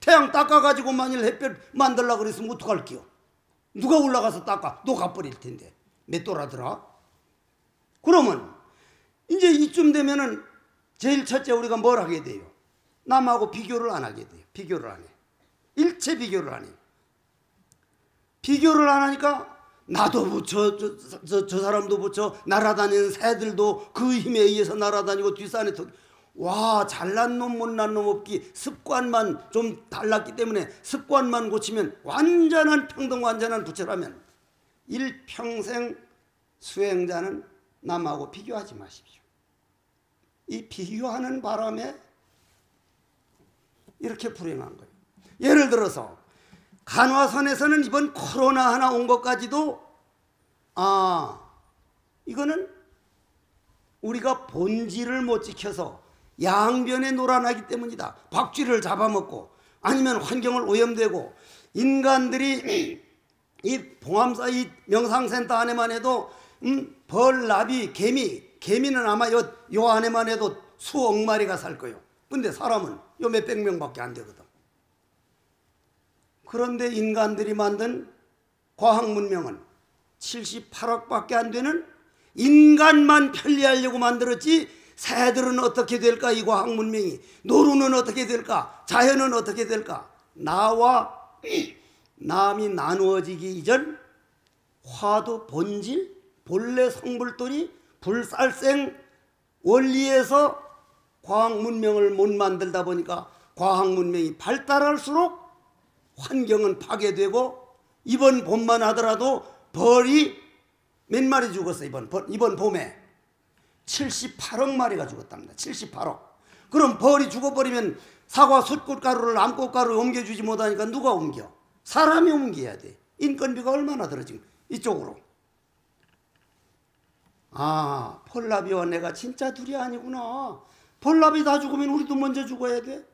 태양 닦아가지고 만일 햇볕 만들려고 그랬으면 어떡할게요? 누가 올라가서 닦아? 녹아버릴 텐데. 맷돌아더라. 그러면 이제 이쯤 되면은 제일 첫째 우리가 뭘 하게 돼요? 남하고 비교를 안 하게 돼요. 비교를 안 해. 일체 비교를 안 해요. 비교를 안 하니까 나도 부처, 저 사람도 부처, 날아다니는 새들도 그 힘에 의해서 날아다니고 뒷산에 와, 잘난 놈 못난 놈 없기. 습관만 좀 달랐기 때문에 습관만 고치면 완전한 평등, 완전한 부처라면 일평생 수행자는 남하고 비교하지 마십시오. 이 비교하는 바람에 이렇게 불행한 거예요. 예를 들어서 간화선에서는 이번 코로나 하나 온 것까지도 이거는 우리가 본질을 못 지켜서 양변에 놀아나기 때문이다. 박쥐를 잡아먹고 아니면 환경을 오염되고, 인간들이 이 봉암사 이 명상센터 안에만 해도 벌, 나비, 개미는 아마 요 안에만 해도 수억 마리가 살 거예요. 근데 사람은 요 몇백 명밖에 안 되거든. 그런데 인간들이 만든 과학 문명은 78억밖에 안 되는, 인간만 편리하려고 만들었지 새들은 어떻게 될까? 이 과학 문명이, 노루는 어떻게 될까? 자연은 어떻게 될까? 나와 남이 나누어지기 이전 화두 본질, 본래 성불돌이 불살생 원리에서 과학 문명을 못 만들다 보니까 과학 문명이 발달할수록 환경은 파괴되고, 이번 봄만 하더라도 벌이 몇 마리 죽었어. 이번 봄에 78억 마리가 죽었답니다. 78억. 그럼 벌이 죽어버리면 사과 숯꽃가루를 암꽃가루에 옮겨주지 못하니까 누가 옮겨? 사람이 옮겨야 돼. 인건비가 얼마나 들어 지금 이쪽으로. 아, 폴라비와 내가 진짜 둘이 아니구나. 폴라비 다 죽으면 우리도 먼저 죽어야 돼.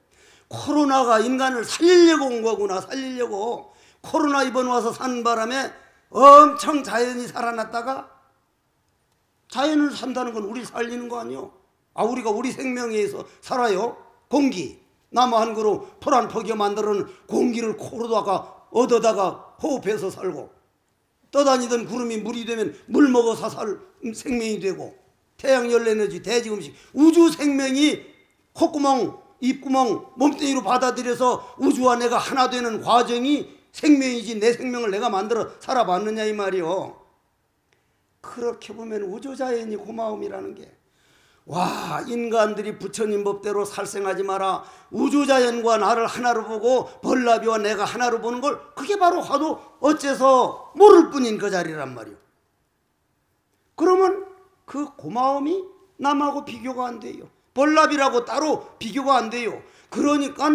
코로나가 인간을 살리려고 온 거구나. 살리려고. 코로나 이번 와서 사는 바람에 엄청 자연이 살아났다가, 자연을 산다는 건 우리 살리는 거 아니요? 아, 우리가 우리 생명에 의해서 살아요. 공기, 나무 한 그루 풀 한 포기 만들어는 공기를 코로다가 얻어다가 호흡해서 살고, 떠다니던 구름이 물이 되면 물 먹어서 살 생명이 되고, 태양 열에너지, 대지 음식, 우주 생명이 콧구멍, 입구멍, 몸뚱이로 받아들여서 우주와 내가 하나 되는 과정이 생명이지, 내 생명을 내가 만들어 살아봤느냐 이 말이요. 그렇게 보면 우주자연이 고마움이라는 게, 와, 인간들이 부처님 법대로 살생하지 마라, 우주자연과 나를 하나로 보고 벌나비와 내가 하나로 보는 걸, 그게 바로 화두 어째서 모를 뿐인 그 자리란 말이요. 그러면 그 고마움이 남하고 비교가 안 돼요. 벌나비라고 따로 비교가 안 돼요. 그러니까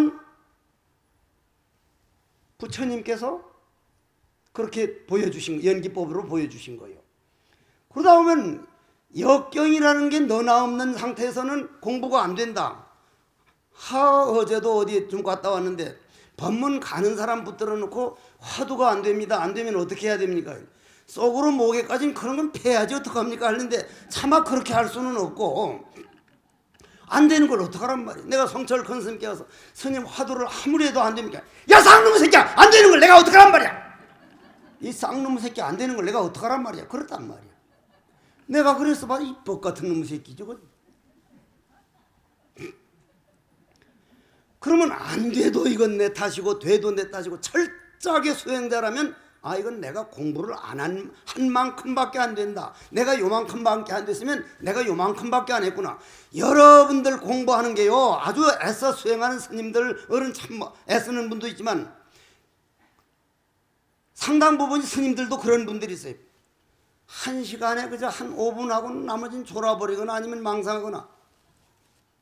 부처님께서 그렇게 보여주신, 연기법으로 보여주신 거예요. 그러다 보면 역경이라는 게 너나 없는 상태에서는 공부가 안 된다. 어제도 어디 좀 갔다 왔는데 법문 가는 사람 붙들어 놓고 화두가 안 됩니다. 안 되면 어떻게 해야 됩니까? 속으로 목에까지는 그런 건 패야지 어떡합니까? 하는데 차마 그렇게 할 수는 없고, 안 되는 걸 어떡하란 말이야. 내가 성철 큰 스님께 와서 스님 화두를 아무리 해도 안 됩니까? 야, 쌍놈 새끼야, 안 되는 걸 내가 어떡하란 말이야. 이 쌍놈 새끼 안 되는 걸 내가 어떡하란 말이야. 그렇단 말이야. 내가 그래서 봐, 이 법 같은 놈 새끼 저거. 그러면 안 돼도 이건 내 탓이고 돼도 내 탓이고 철저하게 수행자라면, 아, 이건 내가 공부를 안 한 만큼밖에 안 된다. 내가 요만큼밖에 안 됐으면 내가 요만큼밖에 안 했구나. 여러분들 공부하는 게요, 아주 애써 수행하는 스님들은 참 애쓰는 분도 있지만 상당 부분 스님들도 그런 분들이 있어요. 한 시간에 그저 한 5분 하고 나머지는 졸아버리거나 아니면 망상하거나,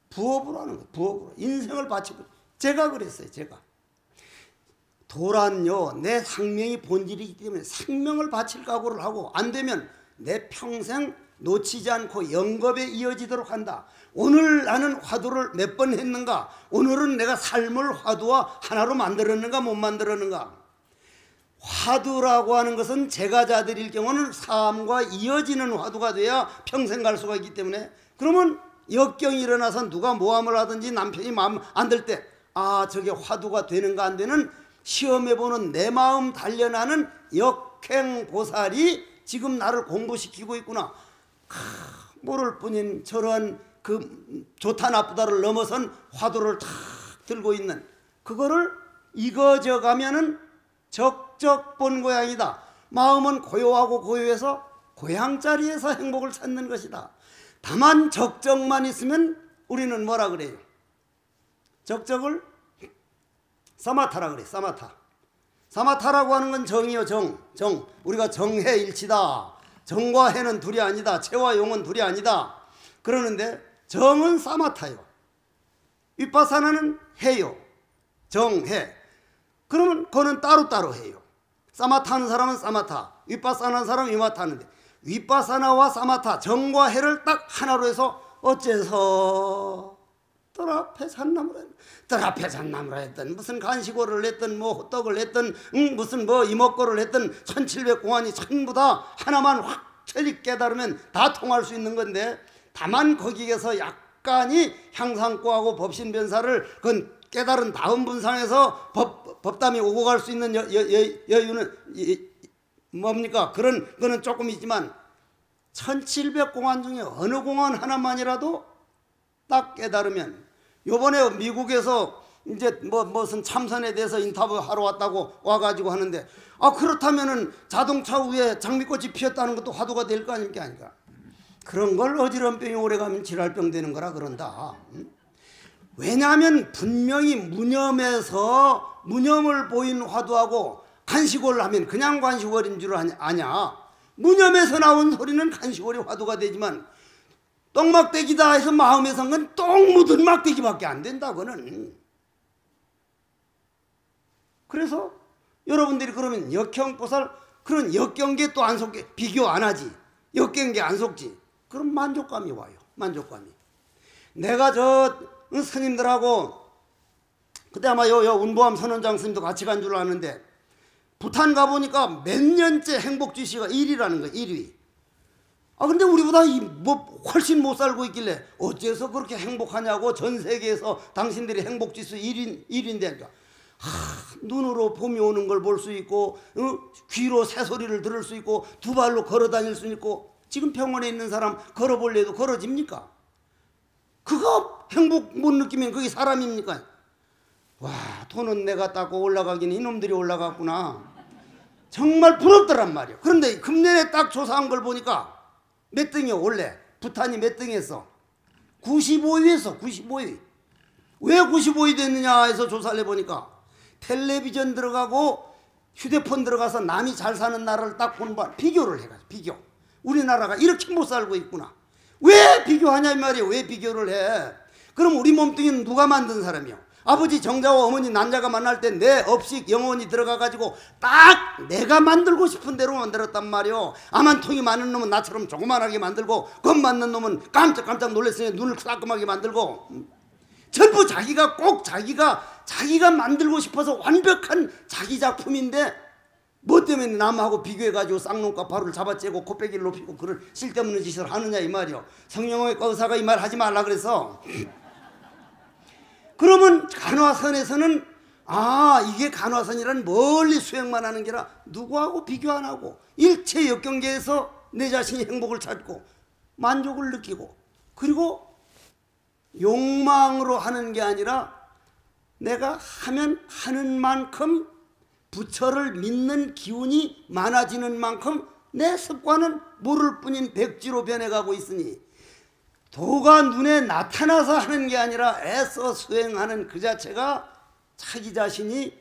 부업으로 하는 거예요. 부업으로 인생을 바치고. 제가 그랬어요. 제가 도란요, 내 생명이 본질이기 때문에 생명을 바칠 각오를 하고, 안 되면 내 평생 놓치지 않고 영겁에 이어지도록 한다. 오늘 나는 화두를 몇 번 했는가, 오늘은 내가 삶을 화두와 하나로 만들었는가 못 만들었는가. 화두라고 하는 것은 제가자들일 경우는 삶과 이어지는 화두가 돼야 평생 갈 수가 있기 때문에, 그러면 역경이 일어나서 누가 모함을 하든지 남편이 마음 안 들 때, 아, 저게 화두가 되는가 안 되는 시험해보는 내 마음 단련하는 역행보살이 지금 나를 공부시키고 있구나. 모를 뿐인 저러한 그 좋다 나쁘다를 넘어선 화두를 탁 들고 있는 그거를 익어져 가면은 적적본고향이다. 마음은 고요하고 고요해서 고향자리에서 행복을 찾는 것이다. 다만 적적만 있으면 우리는 뭐라 그래요? 적적을 사마타라 그래. 사마타. 사마타라고 하는 건 정이요. 정. 우리가 정해일치다. 정과 해는 둘이 아니다. 채와 용은 둘이 아니다. 그러는데 정은 사마타요. 위파사나는 해요. 정, 해. 그러면 그거는 따로따로 해요. 사마타 하는 사람은 사마타, 위파사나 하는 사람은 위마타 하는데, 위파사나와 사마타, 정과 해를 딱 하나로 해서 어째서 뜰 앞에 산나무라 했던 무슨 간식어를 했던 뭐 호떡을 했던 무슨 뭐 이목구를 했던 1700공안이 전부 다 하나만 확철히 깨달으면 다 통할 수 있는 건데, 다만 거기에서 약간이 향상고하고 법신변사를 그건 깨달은 다음 분상에서 법담이 오고 갈 수 있는 여유는 뭡니까? 그런 거는 조금 있지만 1700공안 중에 어느 공안 하나만이라도 딱 깨달으면, 요번에 미국에서 이제 무슨 참선에 대해서 인터뷰하러 왔다고 와가지고 하는데, 아, 그렇다면은 자동차 위에 장미꽃이 피었다는 것도 화두가 될 거 아닙니까? 그런 걸 어지럼병이 오래가면 질환병 되는 거라 그런다. 왜냐하면 분명히 무념에서 무념을 보인 화두하고 간식어를 하면 그냥 간식어인 줄 아냐. 무념에서 나온 소리는 간식어리 화두가 되지만, 똥막대기다 해서 마음에 산 건 똥 묻은 막대기밖에 안 된다. 그거는. 그래서 여러분들이 그러면 역형보살, 그런 역경계 또 안 속게 비교 안 하지. 역경계 안 속지. 그럼 만족감이 와요. 만족감이. 내가 저 스님들하고 그때 아마 요 운보암 선원장 스님도 같이 간 줄 아는데 부탄 가보니까 몇 년째 행복주시가 1위라는 거예요. 1위. 아 근데 우리보다 뭐 훨씬 못 살고 있길래 어째서 그렇게 행복하냐고, 전 세계에서 당신들이 행복지수 1위인데 눈으로 봄이 오는 걸 볼 수 있고, 귀로 새소리를 들을 수 있고, 두 발로 걸어 다닐 수 있고. 지금 병원에 있는 사람 걸어볼래도 걸어집니까? 그거 행복 못 느끼면 그게 사람입니까? 와, 돈은 내가 닦고 올라가긴 이놈들이 올라갔구나. 정말 부럽더란 말이에요. 그런데 금년에 딱 조사한 걸 보니까 몇 등이요? 원래 부탄이 몇 등했어? 95위에서 95위. 왜 95위 됐느냐 해서 조사를 해보니까 텔레비전 들어가고 휴대폰 들어가서 남이 잘 사는 나라를 딱 보는 바 비교를 해가지고 비교. 우리나라가 이렇게 못 살고 있구나. 왜 비교하냐 이 말이에요. 왜 비교를 해? 그럼 우리 몸뚱이는 누가 만든 사람이요? 아버지 정자와 어머니 난자가 만날 때 내 업식 영혼이 들어가가지고 딱 내가 만들고 싶은 대로 만들었단 말이요. 아만통이 많은 놈은 나처럼 조그만하게 만들고, 겁 많는 놈은 깜짝깜짝 놀랐으니 눈을 따끔하게 만들고, 전부 자기가 꼭 자기가 만들고 싶어서 완벽한 자기 작품인데 뭐 때문에 남하고 비교해가지고 쌍놈과 바로를 잡아째고 코빼기를 높이고 그런 쓸데없는 짓을 하느냐 이 말이요. 성령의과 의사가 이 말 하지 말라 그래서. 그러면 간화선에서는 이게 간화선이란 멀리 수행만 하는 게 아니라 누구하고 비교 안 하고 일체 역경계에서 내 자신이 행복을 찾고 만족을 느끼고, 그리고 욕망으로 하는 게 아니라 내가 하면 하는 만큼 부처를 믿는 기운이 많아지는 만큼 내 습관은 모를 뿐인 백지로 변해가고 있으니 도가 눈에 나타나서 하는 게 아니라 애써 수행하는 그 자체가 자기 자신이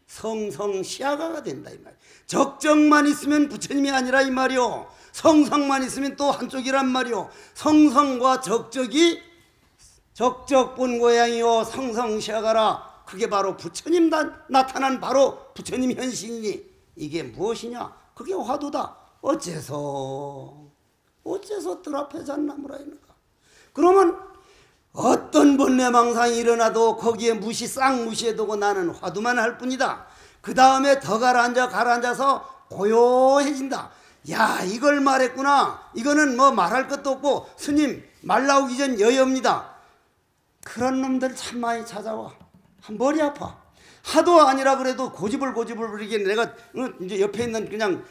성성시야가가 된다 이 말이야. 적정만 있으면 부처님이 아니라 이 말이요. 성성만 있으면 또 한쪽이란 말이요. 성성과 적적이 적적본고양이요 성성시야가라. 그게 바로 부처님 나타난 바로 부처님 현신이니 이게 무엇이냐? 그게 화두다. 어째서 뜰 앞에 잣나무라 했는가? 그러면 어떤 번뇌망상이 일어나도 거기에 싹 무시해두고 나는 화두만 할 뿐이다. 그 다음에 더 가라앉아서 고요해진다. 야, 이걸 말했구나. 이거는 뭐 말할 것도 없고 스님 말 나오기 전 여여입니다. 그런 놈들 참 많이 찾아와. 머리 아파. 하도 아니라 그래도 고집을 부리게 내가 이제 옆에 있는 그냥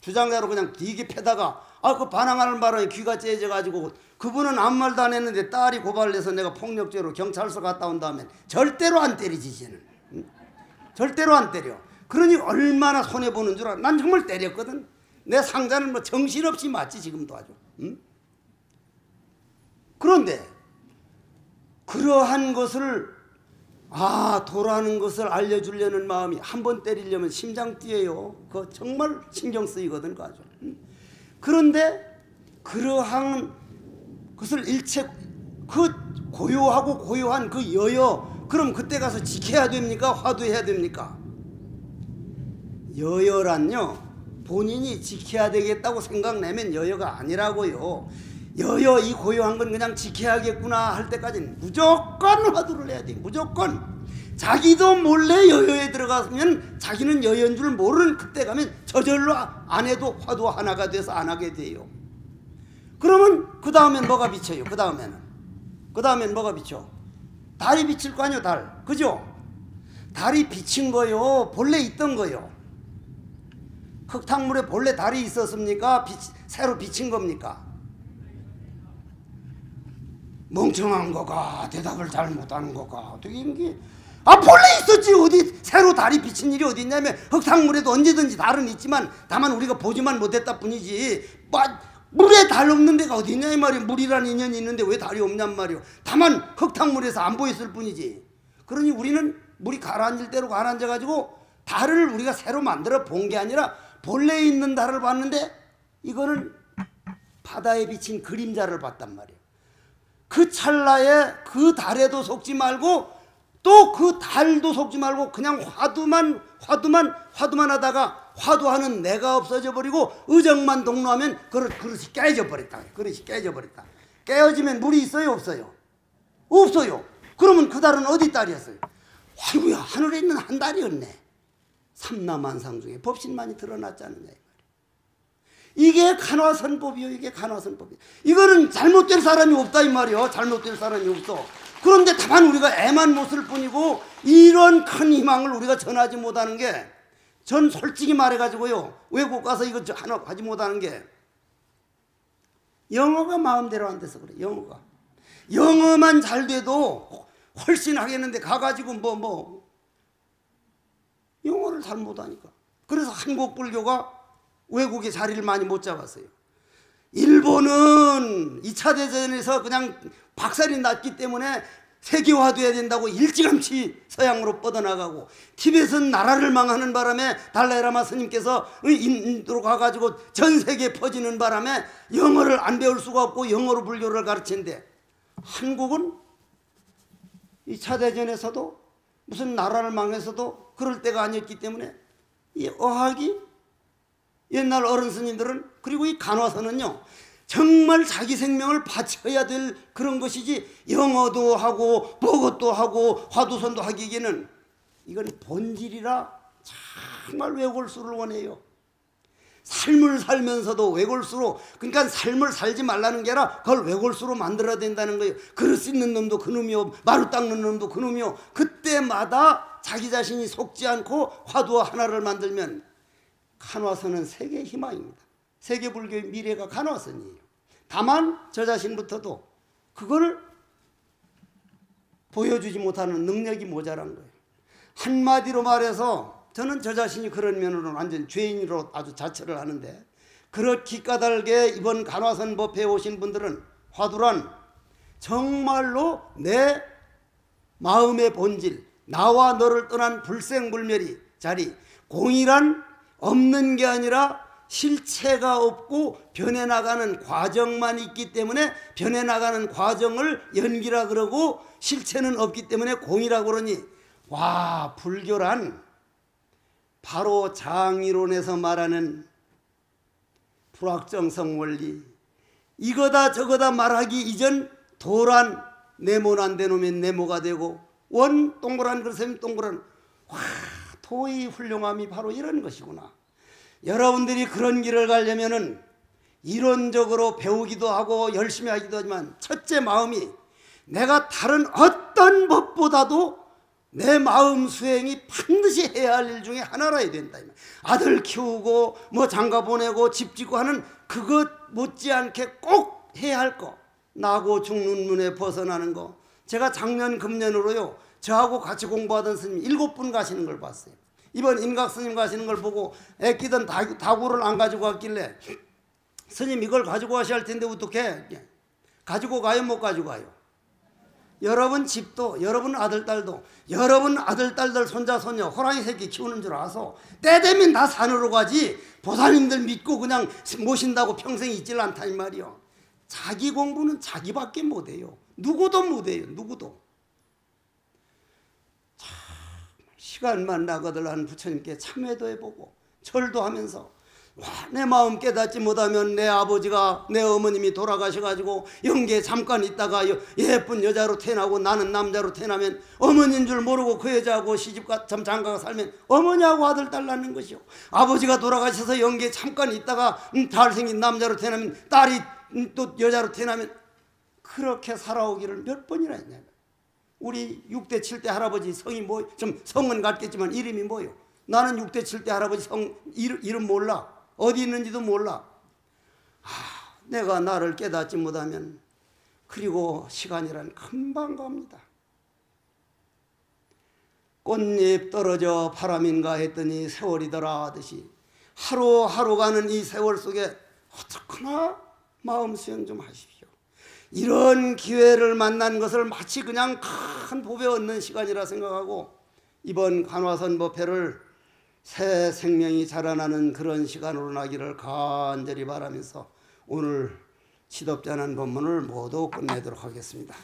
주장자로 그냥 되게 패다가 그 반항하는 바람에 귀가 째져가지고 그분은 아무 말도 안 했는데 딸이 고발해서 내가 폭력죄로 경찰서 갔다 온 다음에 절대로 안 때리지 쟤는. 절대로 안 때려. 그러니 얼마나 손해보는 줄 알아. 난 정말 때렸거든. 내 상자는 뭐 정신없이 맞지 지금도 아주. 그런데 그러한 것을 도라는 것을 알려주려는 마음이 한 번 때리려면 심장 뛰어요. 그거 정말 신경 쓰이거든 그 아주. 그런데 그러한 것을 일체 그 고요한 그 여여, 그럼 그때 가서 지켜야 됩니까? 화두해야 됩니까? 여여란요 본인이 지켜야 되겠다고 생각내면 여여가 아니라고요. 여여 이 고요한 건 그냥 지켜야겠구나 할 때까지는 무조건 화두를 해야 돼. 무조건. 자기도 몰래 여여에 들어가면 자기는 여여인 줄 모르는 그때 가면 저절로 안 해도 화두 하나가 돼서 안 하게 돼요. 그러면 그 다음엔 뭐가 비쳐요? 그 다음엔 뭐가 비쳐? 달이 비칠 거 아니에요. 달. 그죠? 달이 비친 거요. 본래 있던 거요. 흙탕물에 본래 달이 있었습니까? 새로 비친 겁니까? 멍청한 거가 대답을 잘 못하는 거가 어떻게 이게 본래 있었지. 어디 새로 달이 비친 일이 어디 있냐면 흙탕물에도 언제든지 달은 있지만 다만 우리가 보지만 못했다 뿐이지 물에 달 없는 데가 어디 있냐 이 말이에요. 물이라는 인연이 있는데 왜 달이 없냔 말이에요. 다만 흙탕물에서 안 보였을 뿐이지. 그러니 우리는 물이 가라앉을 대로 가라앉아 가지고 달을 우리가 새로 만들어 본 게 아니라 본래 있는 달을 봤는데 이거는 바다에 비친 그림자를 봤단 말이에요. 그 찰나에 그 달에도 속지 말고 또 그 달도 속지 말고 그냥 화두만 하다가 화두하는 내가 없어져 버리고 의정만 동로하면 그릇이 깨져 버렸다. 그릇이 깨져 버렸다. 깨어지면 물이 있어요, 없어요? 없어요. 그러면 그 달은 어디 달이었어요? 아이고야, 하늘에 있는 한 달이었네. 삼라만상 중에 법신만이 드러났지 않느냐. 이게 간화선법이요. 이게 간화선법이요. 이거는 잘못될 사람이 없다 이 말이요. 잘못될 사람이 없어. 그런데 다만 우리가 애만 못 쓸 뿐이고 이런 큰 희망을 우리가 전하지 못하는 게, 전 솔직히 말해가지고요, 외국 가서 이거 하나 하지 못하는 게 영어가 마음대로 안 돼서 그래. 영어만 잘 돼도 훨씬 하겠는데 가가지고 영어를 잘 못하니까. 그래서 한국 불교가 외국에 자리를 많이 못 잡았어요. 일본은 2차 대전에서 그냥 박살이 났기 때문에 세계화돼야 된다고 일찌감치 서양으로 뻗어나가고, 티벳은 나라를 망하는 바람에 달라이라마 스님께서 인도로 가가지고 전 세계에 퍼지는 바람에 영어를 안 배울 수가 없고 영어로 불교를 가르치는데, 한국은 2차 대전에서도 무슨 나라를 망해서도 그럴 때가 아니었기 때문에 이 어학이, 옛날 어른 스님들은, 그리고 이 간화선은요 정말 자기 생명을 바쳐야 될 그런 것이지, 영어도 하고 뭐것도 하고 화두선도 하기에는 이건 본질이라 정말 외골수를 원해요. 삶을 살면서도 외골수로, 그러니까 삶을 살지 말라는 게 아니라 그걸 외골수로 만들어야 된다는 거예요. 그릇 씻는 놈도 그놈이요, 마루 닦는 놈도 그놈이요. 그때마다 자기 자신이 속지 않고 화두와 하나를 만들면 간화선은 세계 희망입니다. 세계 불교의 미래가 간화선이에요. 다만 저 자신부터도 그걸 보여주지 못하는 능력이 모자란 거예요. 한마디로 말해서 저는 저 자신이 그런 면으로는 완전 죄인으로 아주 자처를 하는데, 그렇게 까닭에 이번 간화선 법회에 오신 분들은 화두란 정말로 내 마음의 본질, 나와 너를 떠난 불생불멸이 자리, 공이란 없는 게 아니라 실체가 없고 변해나가는 과정만 있기 때문에 변해나가는 과정을 연기라 그러고, 실체는 없기 때문에 공이라 그러니, 와, 불교란 바로 장이론에서 말하는 불확정성 원리, 이거다 저거다 말하기 이전 도란 네모난 데놓으면 네모가 되고, 원 동그란 그릇이면 동그란, 와, 도의 훌륭함이 바로 이런 것이구나. 여러분들이 그런 길을 가려면은 이론적으로 배우기도 하고 열심히 하기도 하지만, 첫째 마음이 내가 다른 어떤 법보다도 내 마음 수행이 반드시 해야 할 일 중에 하나라야 된다. 아들 키우고 뭐 장가 보내고 집 짓고 하는 그것 못지않게 꼭 해야 할 거, 나고 죽는 문에 벗어나는 거. 제가 작년 금년으로요, 저하고 같이 공부하던 스님 7분 가시는 걸 봤어요. 이번 인각 스님 가시는 걸 보고 애끼던 다구를 안 가지고 갔길래, 스님 이걸 가지고 가셔야 할 텐데 어떡해? 가지고 가요, 못 가지고 가요? 여러분 집도, 여러분 아들 딸도, 여러분 아들 딸들 손자 손녀 호랑이 새끼 키우는 줄 알아서 때 되면 다 산으로 가지, 보살님들 믿고 그냥 모신다고 평생 있질 않다 이 말이요. 자기 공부는 자기밖에 못해요. 누구도 못해요. 누구도. 시간만 나거들 한 부처님께 참회도 해보고 절도 하면서, 와, 내 마음 깨닫지 못하면 내 아버지가, 내 어머님이 돌아가셔가지고 영계에 잠깐 있다가 예쁜 여자로 태어나고 나는 남자로 태어나면 어머니인 줄 모르고 그 여자하고 시집가 장가가 살면 어머니하고 아들 딸 낳는 것이요. 아버지가 돌아가셔서 영계에 잠깐 있다가 잘생긴 남자로 태어나면 딸이 또 여자로 태어나면, 그렇게 살아오기를 몇 번이나 했냐면, 우리 6대 7대 할아버지 성이 뭐, 좀 성은 같겠지만 이름이 뭐요? 나는 6대 7대 할아버지 성 이름 몰라. 어디 있는지도 몰라. 내가 나를 깨닫지 못하면, 그리고 시간이란 금방 갑니다. 꽃잎 떨어져 바람인가 했더니 세월이더라 하듯이 하루하루 가는 이 세월 속에 어떡하나 마음 수행 좀 하십시오. 이런 기회를 만난 것을 마치 그냥 큰 법에 얻는 시간이라 생각하고, 이번 간화선 법회를 새 생명이 자라나는 그런 시간으로 나기를 간절히 바라면서 오늘 지덥지 않은 법문을 모두 끝내도록 하겠습니다.